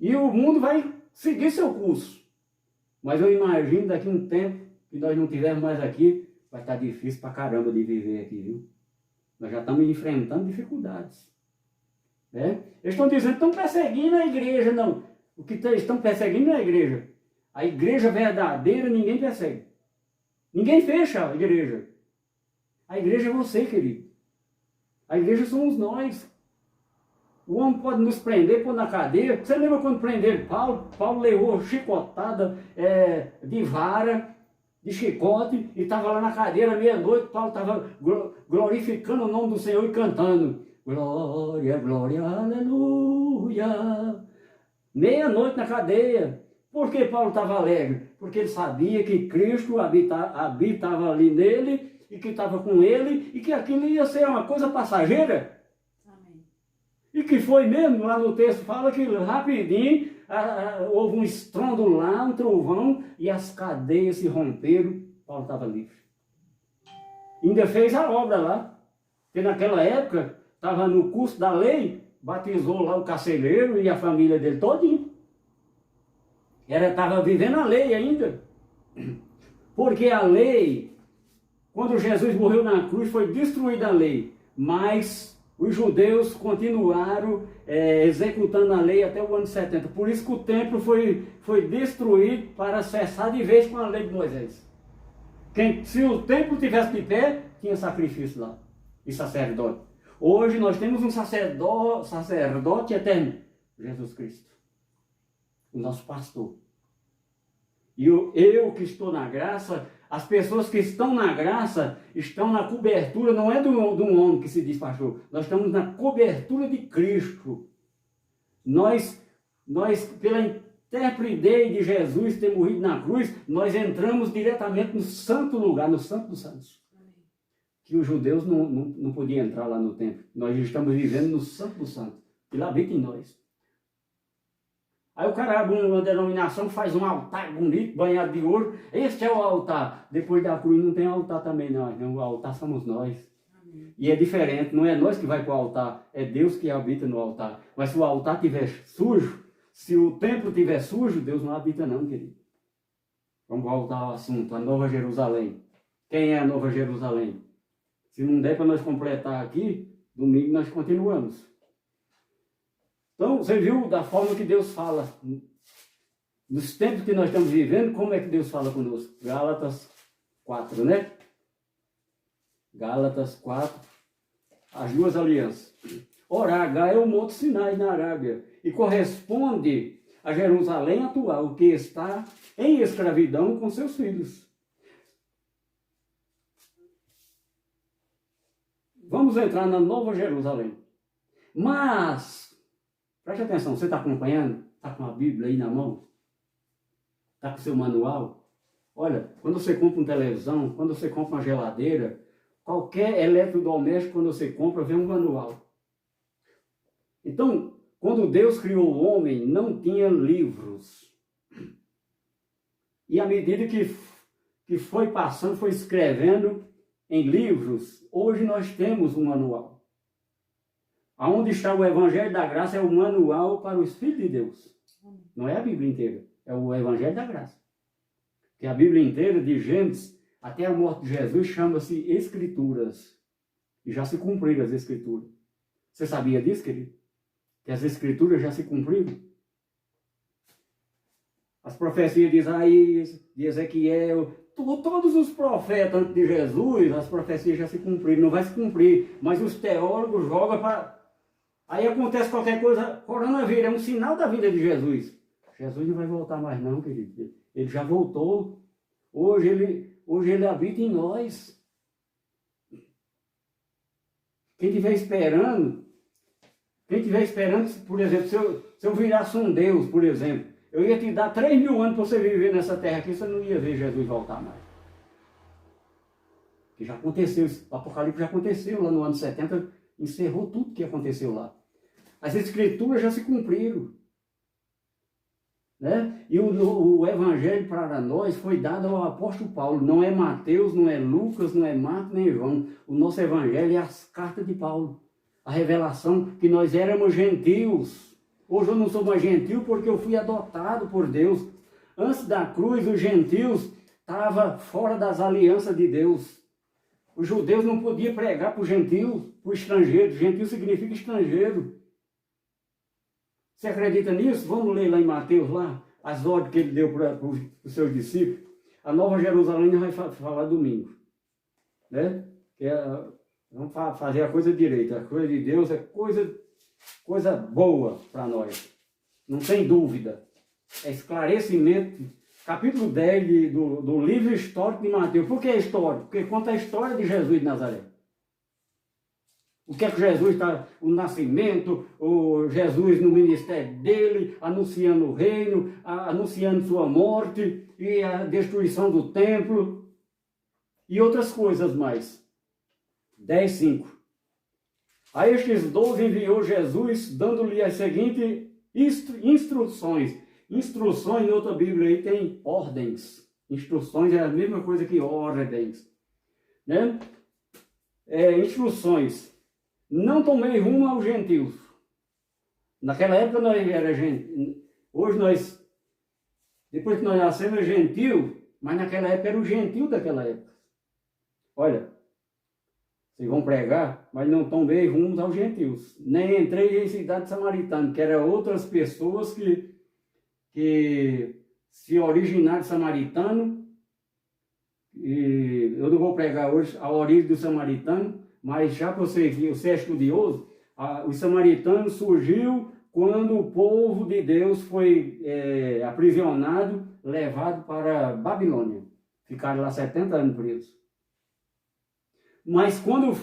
E o mundo vai seguir seu curso. Mas eu imagino daqui a um tempo que nós não tivermos mais aqui, vai estar difícil pra caramba de viver aqui, viu? Nós já estamos enfrentando dificuldades. Né? Eles estão dizendo que estão perseguindo a igreja. Não, o que estão perseguindo é a igreja. A igreja verdadeira ninguém persegue. Ninguém fecha a igreja. A igreja é você, querido. A igreja somos nós. O homem pode nos prender, pôr na cadeia. Você lembra quando prenderam Paulo? Paulo levou chicotada de vara, de chicote, e estava lá na cadeira meia-noite. Paulo estava glorificando o nome do Senhor e cantando. Glória, glória, aleluia. Meia-noite na cadeia. Por que Paulo estava alegre? Porque ele sabia que Cristo habitava ali nele, e que estava com ele, e que aquilo ia ser uma coisa passageira. Amém. E que foi mesmo, lá no texto fala que rapidinho houve um estrondo lá, um trovão, e as cadeias se romperam, Paulo estava livre. Ainda fez a obra lá, porque naquela época estava no curso da lei, batizou lá o carcereiro e a família dele todinho. Estava vivendo a lei ainda. Porque a lei, quando Jesus morreu na cruz, foi destruída a lei. Mas os judeus continuaram executando a lei até o ano 70. Por isso que o templo foi destruído para cessar de vez com a lei de Moisés. Se o templo tivesse de pé, tinha sacrifício lá. E sacerdote. Hoje nós temos um sacerdote eterno. Jesus Cristo. O nosso pastor. E eu que estou na graça, as pessoas que estão na graça, estão na cobertura, não é de um homem que se diz pastor, nós estamos na cobertura de Cristo. Nós pela interpridade de Jesus ter morrido na cruz, nós entramos diretamente no santo lugar, no santo dos santos. Que os judeus não podiam entrar lá no templo. Nós estamos vivendo no santo dos santos. Ele habita em nós. Aí o cara abre uma denominação, faz um altar bonito, banhado de ouro. Este é o altar. Depois da cruz não tem altar também, não. O altar somos nós. Amém. E é diferente, não é nós que vai para o altar, é Deus que habita no altar. Mas se o altar estiver sujo, se o templo estiver sujo, Deus não habita não, querido. Vamos voltar ao assunto, a Nova Jerusalém. Quem é a Nova Jerusalém? Se não der para nós completar aqui, domingo nós continuamos. Então, você viu da forma que Deus fala, nos tempos que nós estamos vivendo, como é que Deus fala conosco? Gálatas 4, né? Gálatas 4, as duas alianças. Ora, H é o Monte Sinai na Arábia e corresponde a Jerusalém atual, que está em escravidão com seus filhos. Vamos entrar na Nova Jerusalém. Mas preste atenção, você está acompanhando? Está com a Bíblia aí na mão? Está com o seu manual? Olha, quando você compra uma televisão, quando você compra uma geladeira, qualquer eletrodoméstico, quando você compra, vem um manual. Então, quando Deus criou o homem, não tinha livros. E à medida que foi passando, foi escrevendo em livros, hoje nós temos um manual. Aonde está o Evangelho da Graça é o manual para os filhos de Deus. Não é a Bíblia inteira, é o Evangelho da Graça. Que a Bíblia inteira, de Gênesis até a morte de Jesus, chama-se Escrituras. E já se cumpriram as Escrituras. Você sabia disso, querido? Que as Escrituras já se cumpriram? As profecias de Isaías, de Ezequiel, todos os profetas antes de Jesus, as profecias já se cumpriram. Não vai se cumprir, mas os teólogos jogam para... Aí acontece qualquer coisa, coronavírus, é um sinal da vida de Jesus. Jesus não vai voltar mais não, querido. Ele já voltou. Hoje ele habita em nós. Quem estiver esperando, por exemplo, se eu virasse um Deus, por exemplo, eu ia te dar 3.000 anos para você viver nessa terra aqui, você não ia ver Jesus voltar mais. Que já aconteceu, o Apocalipse já aconteceu lá no ano 70, encerrou tudo que aconteceu lá. As Escrituras já se cumpriram. Né? E o Evangelho para nós foi dado ao apóstolo Paulo. Não é Mateus, não é Lucas, não é Marcos, nem João. O nosso Evangelho é as cartas de Paulo. A revelação que nós éramos gentios. Hoje eu não sou mais gentil porque eu fui adotado por Deus. Antes da cruz, os gentios estavam fora das alianças de Deus. Os judeus não podiam pregar para o gentio, para o estrangeiro. Gentio significa estrangeiro. Você acredita nisso? Vamos ler lá em Mateus, lá, as ordens que ele deu para os seus discípulos. A Nova Jerusalém vai falar domingo. Né? Vamos fazer a coisa direita. A coisa de Deus é coisa boa para nós. Não tem dúvida. É esclarecimento. Capítulo 10 do livro histórico de Mateus. Por que é histórico? Porque conta a história de Jesus de Nazaré. O que é que Jesus está, o nascimento, o Jesus no ministério dele, anunciando o reino, anunciando sua morte e a destruição do templo e outras coisas mais. 10:5. A estes 12 enviou Jesus, dando-lhe as seguintes instruções. Instruções, em outra Bíblia aí tem ordens. Instruções é a mesma coisa que ordens. Né? Instruções. Não tomei rumo aos gentios. Naquela época nós era gentio. Hoje nós, depois que nós nascemos, é gentio, mas naquela época era o gentio daquela época. Olha, vocês vão pregar, mas não tomei rumo aos gentios. Nem entrei em cidade samaritana, que eram outras pessoas que se originaram de samaritano. E eu não vou pregar hoje a origem do samaritano, mas já que você é estudioso, os samaritanos surgiu quando o povo de Deus foi aprisionado, levado para a Babilônia. Ficaram lá 70 anos presos. Mas quando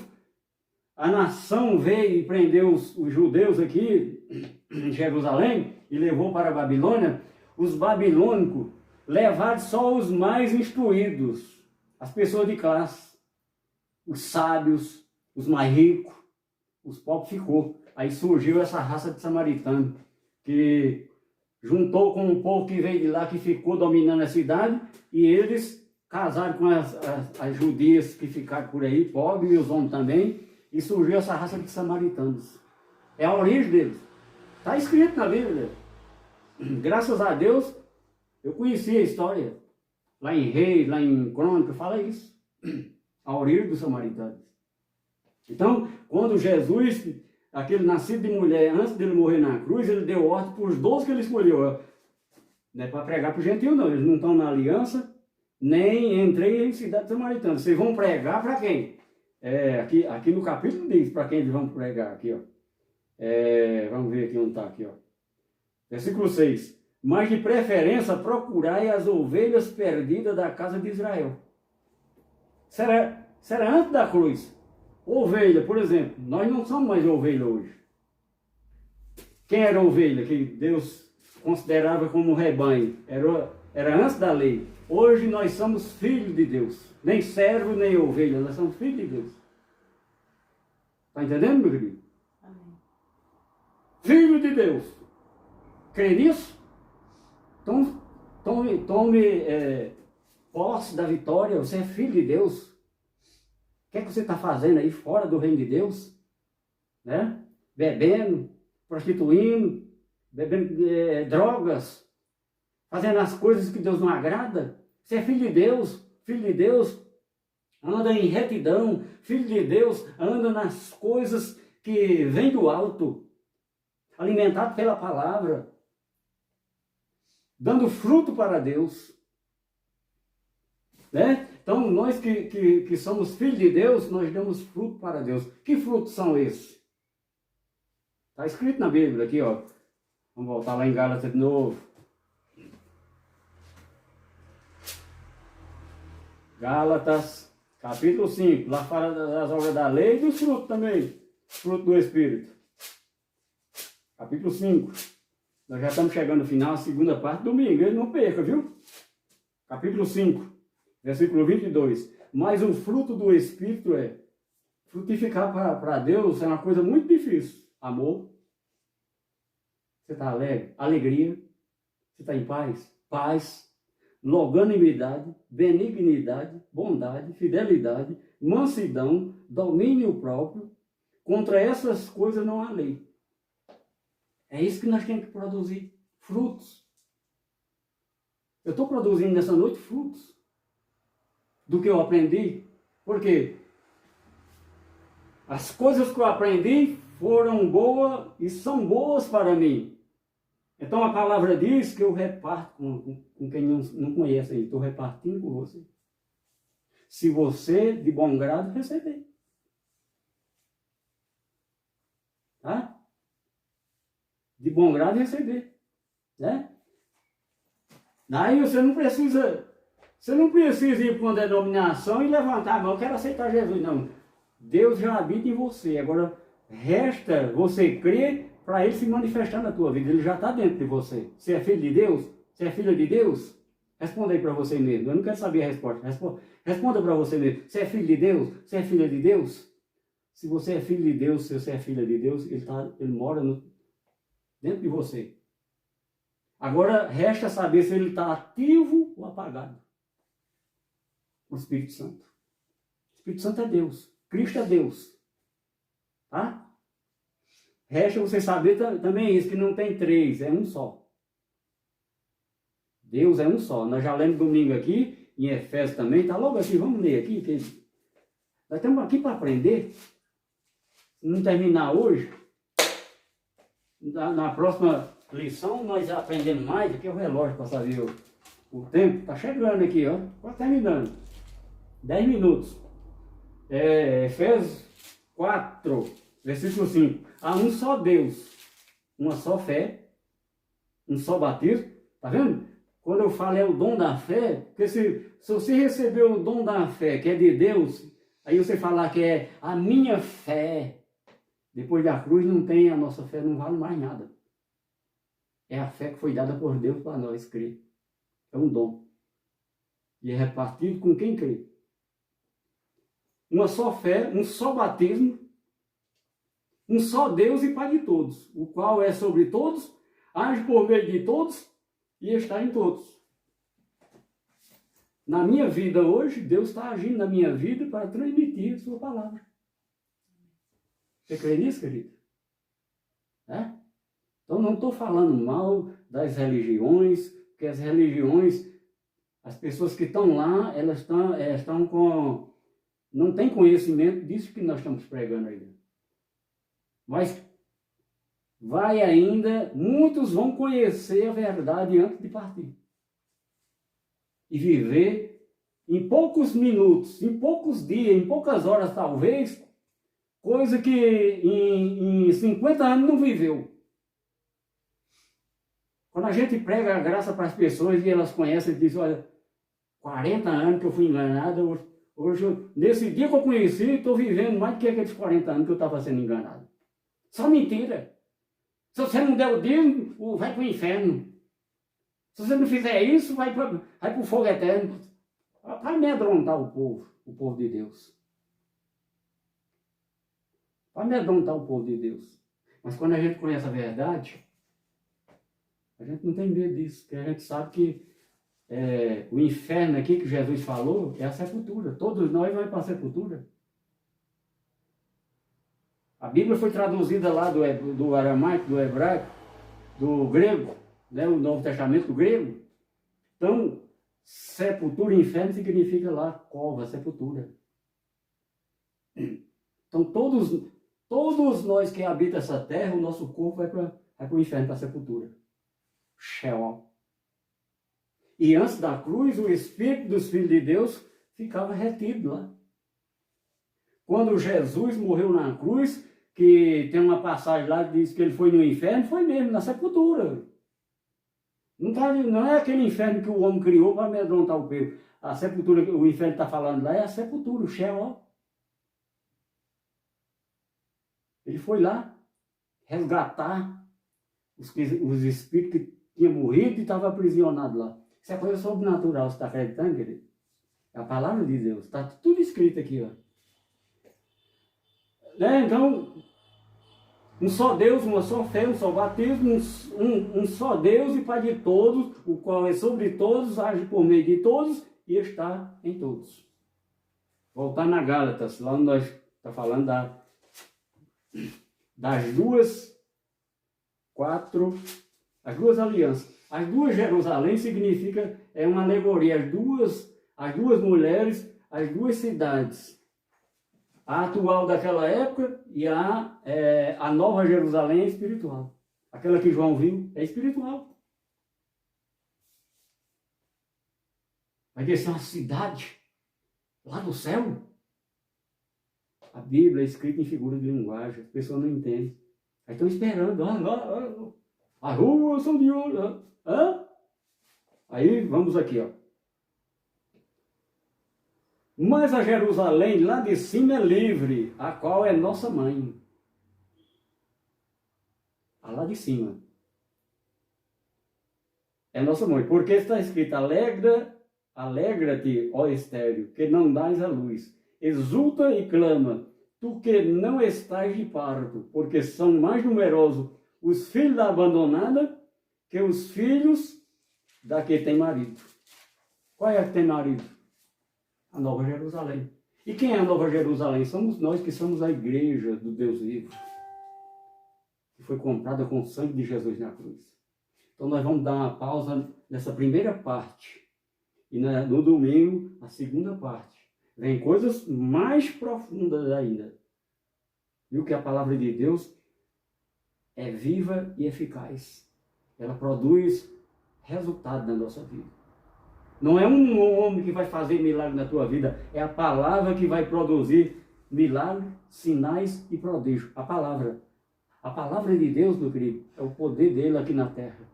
a nação veio e prendeu os judeus aqui em Jerusalém e levou para a Babilônia, os babilônicos levaram só os mais instruídos, as pessoas de classe, os sábios, os mais ricos, os pobres ficou. Aí surgiu essa raça de samaritano, que juntou com o povo que veio de lá, que ficou dominando a cidade, e eles casaram com as judias que ficaram por aí, pobres, e os homens também, e surgiu essa raça de samaritanos. É a origem deles. Está escrito na Bíblia. Graças a Deus, eu conheci a história. Lá em Reis, lá em Crônica, fala isso. A origem dos samaritanos. Então, quando Jesus, aquele nascido de mulher, antes dele morrer na cruz, ele deu ordem para os 12 que ele escolheu. Não é para pregar para o gentil, não. Eles não estão na aliança, nem entrei em cidade samaritana. Vocês vão pregar para quem? Aqui no capítulo diz para quem eles vão pregar. Aqui, ó. Vamos ver aqui onde está. Aqui, ó. Versículo 6. Mas de preferência procurai as ovelhas perdidas da casa de Israel. Será antes da cruz. Ovelha, por exemplo, nós não somos mais ovelha hoje. Quem era ovelha que Deus considerava como rebanho? Era antes da lei. Hoje nós somos filhos de Deus. Nem servo, nem ovelha, nós somos filhos de Deus. Está entendendo, meu querido? Amém. Filho de Deus. Crê nisso? Então, tome posse da vitória. Você é filho de Deus. O que é que você está fazendo aí fora do reino de Deus? Né? Bebendo, prostituindo, bebendo drogas, fazendo as coisas que Deus não agrada. Você é filho de Deus anda em retidão, filho de Deus anda nas coisas que vêm do alto, alimentado pela palavra, dando fruto para Deus. Né? Então, nós que somos filhos de Deus, nós damos fruto para Deus. Que frutos são esses? Está escrito na Bíblia aqui, ó. Vamos voltar lá em Gálatas de novo. Gálatas, capítulo 5. Lá fala das obras da lei e dos frutos também. Fruto do Espírito. Capítulo 5. Nós já estamos chegando no final, a segunda parte, domingo. Ele não perca, viu? Capítulo 5. Versículo 22. Mas o fruto do Espírito frutificar para Deus é uma coisa muito difícil. Amor. Você está alegre? Alegria. Você está em paz? Paz. Longanimidade, benignidade, bondade, fidelidade, mansidão, domínio próprio. Contra essas coisas não há lei. É isso que nós temos que produzir. Frutos. Eu estou produzindo nessa noite frutos do que eu aprendi. Por quê? As coisas que eu aprendi foram boas e são boas para mim. Então a palavra diz que eu reparto com quem não conhece aí. Estou repartindo com você. Se você, de bom grado, receber. Tá? De bom grado receber. Né? Daí você não precisa ir para uma denominação e levantar a mão, eu quero aceitar Jesus. Não. Deus já habita em você. Agora, resta você crer para Ele se manifestar na tua vida. Ele já está dentro de você. Você é filho de Deus? Você é filha de Deus? Responda aí para você mesmo. Eu não quero saber a resposta. Responda para você mesmo. Você é filho de Deus? Você é filha de Deus? Se você é filho de Deus, se você é filha de Deus, Ele mora dentro de você. Agora, resta saber se ele está ativo ou apagado. O Espírito Santo. O Espírito Santo é Deus. Cristo é Deus. Tá? Resta você saber também isso, que não tem três, é um só. Deus é um só. Nós já lemos domingo aqui, em Efésios também, está logo aqui, vamos ler aqui. Nós estamos aqui para aprender. Se não terminar hoje, na próxima lição nós já aprendemos mais. Aqui é o relógio para saber o tempo. Está chegando aqui, ó. Quase terminando. 10 minutos. Efésios 4, versículo 5. Há um só Deus, uma só fé, um só batismo. Está vendo? Quando eu falo é o dom da fé, porque se você recebeu o dom da fé, que é de Deus, aí você falar que é a minha fé, depois da cruz não tem, a nossa fé não vale mais nada. É a fé que foi dada por Deus para nós crer. É um dom. E é repartido com quem crê. Uma só fé, um só batismo, um só Deus e Pai de todos, o qual é sobre todos, age por meio de todos e está em todos. Na minha vida hoje, Deus está agindo na minha vida para transmitir a sua palavra. Você crê nisso, querido? É? Então não estou falando mal das religiões, porque as religiões, as pessoas que estão lá, elas estão com... não têm conhecimento disso que nós estamos pregando aí. Mas vai ainda, muitos vão conhecer a verdade antes de partir. E viver em poucos minutos, em poucos dias, em poucas horas talvez, coisa que em 50 anos não viveu. Quando a gente prega a graça para as pessoas e elas conhecem e dizem, olha, 40 anos que eu fui enganado, hoje nesse dia que eu conheci, estou vivendo mais do que aqueles 40 anos que eu estava sendo enganado. Só mentira. Se você não der o dízimo, vai para o inferno. Se você não fizer isso, vai para o fogo eterno. Para amedrontar o povo de Deus. Para amedrontar o povo de Deus. Mas quando a gente conhece a verdade, a gente não tem medo disso, porque a gente sabe que o inferno aqui que Jesus falou é a sepultura. Todos nós vamos para a sepultura. A Bíblia foi traduzida lá do aramaico, do hebraico, do grego, né, o Novo Testamento do grego. Então, sepultura e inferno significa lá cova, sepultura. Então, todos nós que habitamos essa terra, o nosso corpo vai para o inferno, para a sepultura. Sheol. E antes da cruz, o Espírito dos Filhos de Deus ficava retido lá. Quando Jesus morreu na cruz, que tem uma passagem lá que diz que ele foi no inferno, foi mesmo, na sepultura. Não é aquele inferno que o homem criou para amedrontar o povo. A sepultura que o inferno está falando lá é a sepultura, o Sheol. Ele foi lá resgatar os espíritos que tinham morrido e estavam aprisionados lá. Isso é coisa sobrenatural, você está acreditando, querido? É a palavra de Deus, está tudo escrito aqui, ó. Então, um só Deus, uma só fé, um só batismo, um só Deus e Pai de todos, o qual é sobre todos, age por meio de todos e está em todos. Voltar na Gálatas, lá onde nós estamos falando das duas 4, as duas alianças. As duas Jerusalém significa, é uma alegoria, as duas mulheres, as duas cidades. A atual daquela época e a nova Jerusalém é espiritual. Aquela que João viu é espiritual. Vai descer uma cidade lá do céu. A Bíblia é escrita em figura de linguagem, as pessoas não entendem. Aí estão esperando, a rua são de ouro. Aí vamos aqui, ó. Mas a Jerusalém lá de cima é livre, a qual é nossa mãe. A lá de cima. É nossa mãe. Porque está escrito, alegra-te, ó estéril, que não dás a luz. Exulta e clama, tu que não estás de parto, porque são mais numerosos os filhos da abandonada que os filhos da que tem marido. Qual é a que tem marido? A Nova Jerusalém. E quem é a Nova Jerusalém? Somos nós que somos a igreja do Deus vivo, que foi comprada com o sangue de Jesus na cruz. Então nós vamos dar uma pausa nessa primeira parte. E no domingo, a segunda parte. Vem coisas mais profundas ainda. Viu que a palavra de Deus é viva e eficaz. Ela produz resultado na nossa vida. Não é um homem que vai fazer milagre na tua vida, é a palavra que vai produzir milagre, sinais e prodígio. A palavra. A palavra de Deus, meu querido, é o poder dele aqui na terra.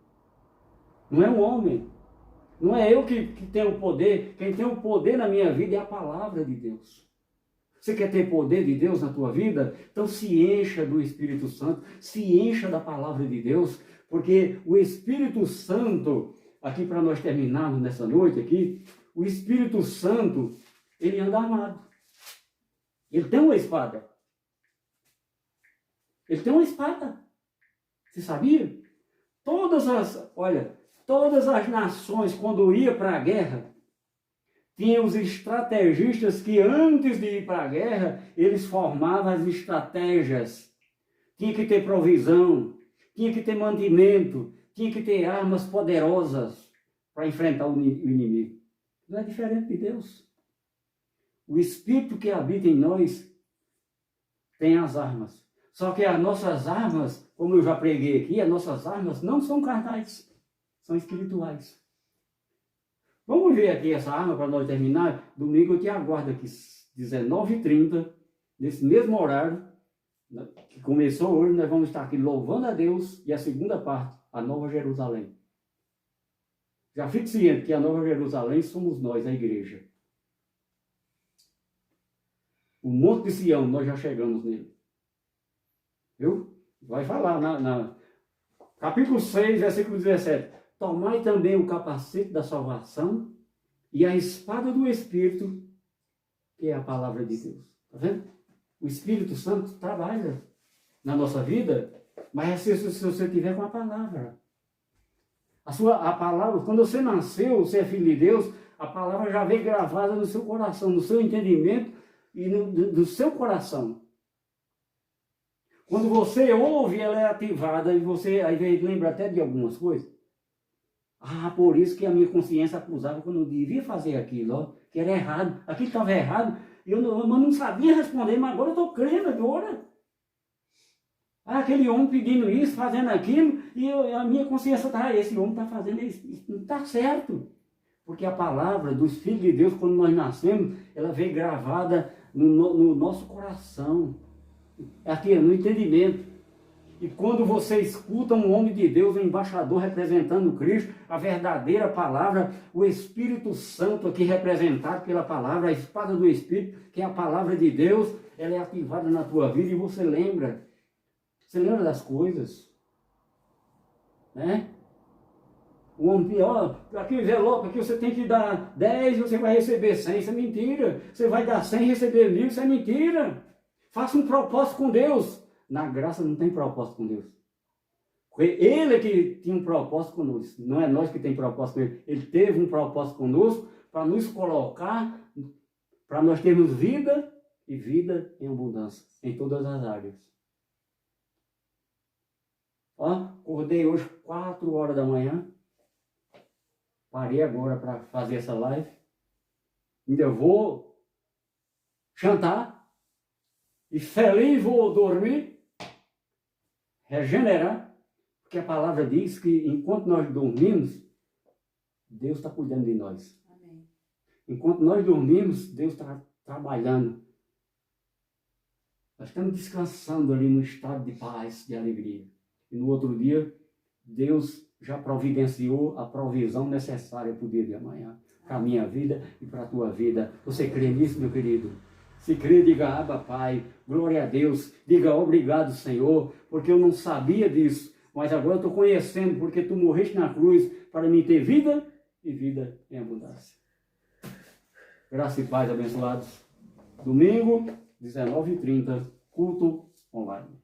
Não é um homem. Não é eu que tenho o poder. Quem tem o poder na minha vida é a palavra de Deus. Você quer ter poder de Deus na tua vida? Então se encha do Espírito Santo, se encha da palavra de Deus, porque o Espírito Santo, aqui para nós terminarmos nessa noite aqui, o Espírito Santo, ele anda armado. Ele tem uma espada. Ele tem uma espada. Você sabia? Todas as nações, quando ia para a guerra, tinham os estrategistas que antes de ir para a guerra, eles formavam as estratégias. Tinha que ter provisão, tinha que ter mantimento, tinha que ter armas poderosas para enfrentar o inimigo. Não é diferente de Deus. O Espírito que habita em nós tem as armas. Só que as nossas armas, como eu já preguei aqui, as nossas armas não são carnais, são espirituais. Vamos ver aqui essa arma para nós terminar. Domingo eu te aguardo aqui, 19h30, nesse mesmo horário, que começou hoje, nós vamos estar aqui louvando a Deus, e a segunda parte, a Nova Jerusalém. Já fique ciente que a Nova Jerusalém somos nós, a igreja. O Monte de Sião, nós já chegamos nele. Viu? Vai falar capítulo 6, versículo 17. Tomai também o capacete da salvação e a espada do Espírito, que é a palavra de Deus. Está vendo? O Espírito Santo trabalha na nossa vida, mas é se você tiver com a palavra. A palavra, quando você nasceu, você é filho de Deus, a palavra já vem gravada no seu coração, no seu entendimento e no seu coração. Quando você ouve, ela é ativada e você aí lembra até de algumas coisas. Por isso que a minha consciência acusava que eu não devia fazer aquilo, ó, que era errado. Aquilo estava errado, eu não sabia responder, mas agora eu estou crendo agora. Aquele homem pedindo isso, fazendo aquilo, e a minha consciência está, esse homem está fazendo isso não está certo. Porque a palavra dos filhos de Deus, quando nós nascemos, ela veio gravada no nosso coração, aqui no entendimento. E quando você escuta um homem de Deus, um embaixador representando Cristo, a verdadeira palavra, o Espírito Santo aqui representado pela palavra, a espada do Espírito, que é a palavra de Deus, ela é ativada na tua vida e você lembra. Você lembra das coisas. Né? O homem, aqui o envelope, aqui você tem que dar 10, você vai receber 100, isso é mentira. Você vai dar 100 e receber 1000, isso é mentira. Faça um propósito com Deus. Na graça não tem propósito com Deus. Ele é que tinha um propósito conosco. Não é nós que temos propósito com ele. Ele teve um propósito conosco para nos colocar, para nós termos vida e vida em abundância, em todas as áreas. Ó, acordei hoje 4 horas da manhã. Parei agora para fazer essa live. Ainda vou jantar. E feliz vou dormir. Regenerar. Porque a palavra diz que enquanto nós dormimos, Deus está cuidando de nós. Amém. Enquanto nós dormimos, Deus está trabalhando. Nós estamos descansando ali no estado de paz, de alegria. E no outro dia, Deus já providenciou a provisão necessária para o dia de amanhã. Para a minha vida e para a tua vida. Você crê nisso, meu querido? Se crê, diga, Abba, Pai, glória a Deus. Diga, obrigado, Senhor, porque eu não sabia disso. Mas agora eu estou conhecendo, porque tu morreste na cruz para mim ter vida e vida em abundância. Graça e paz, abençoados. Domingo, 19h30, culto online.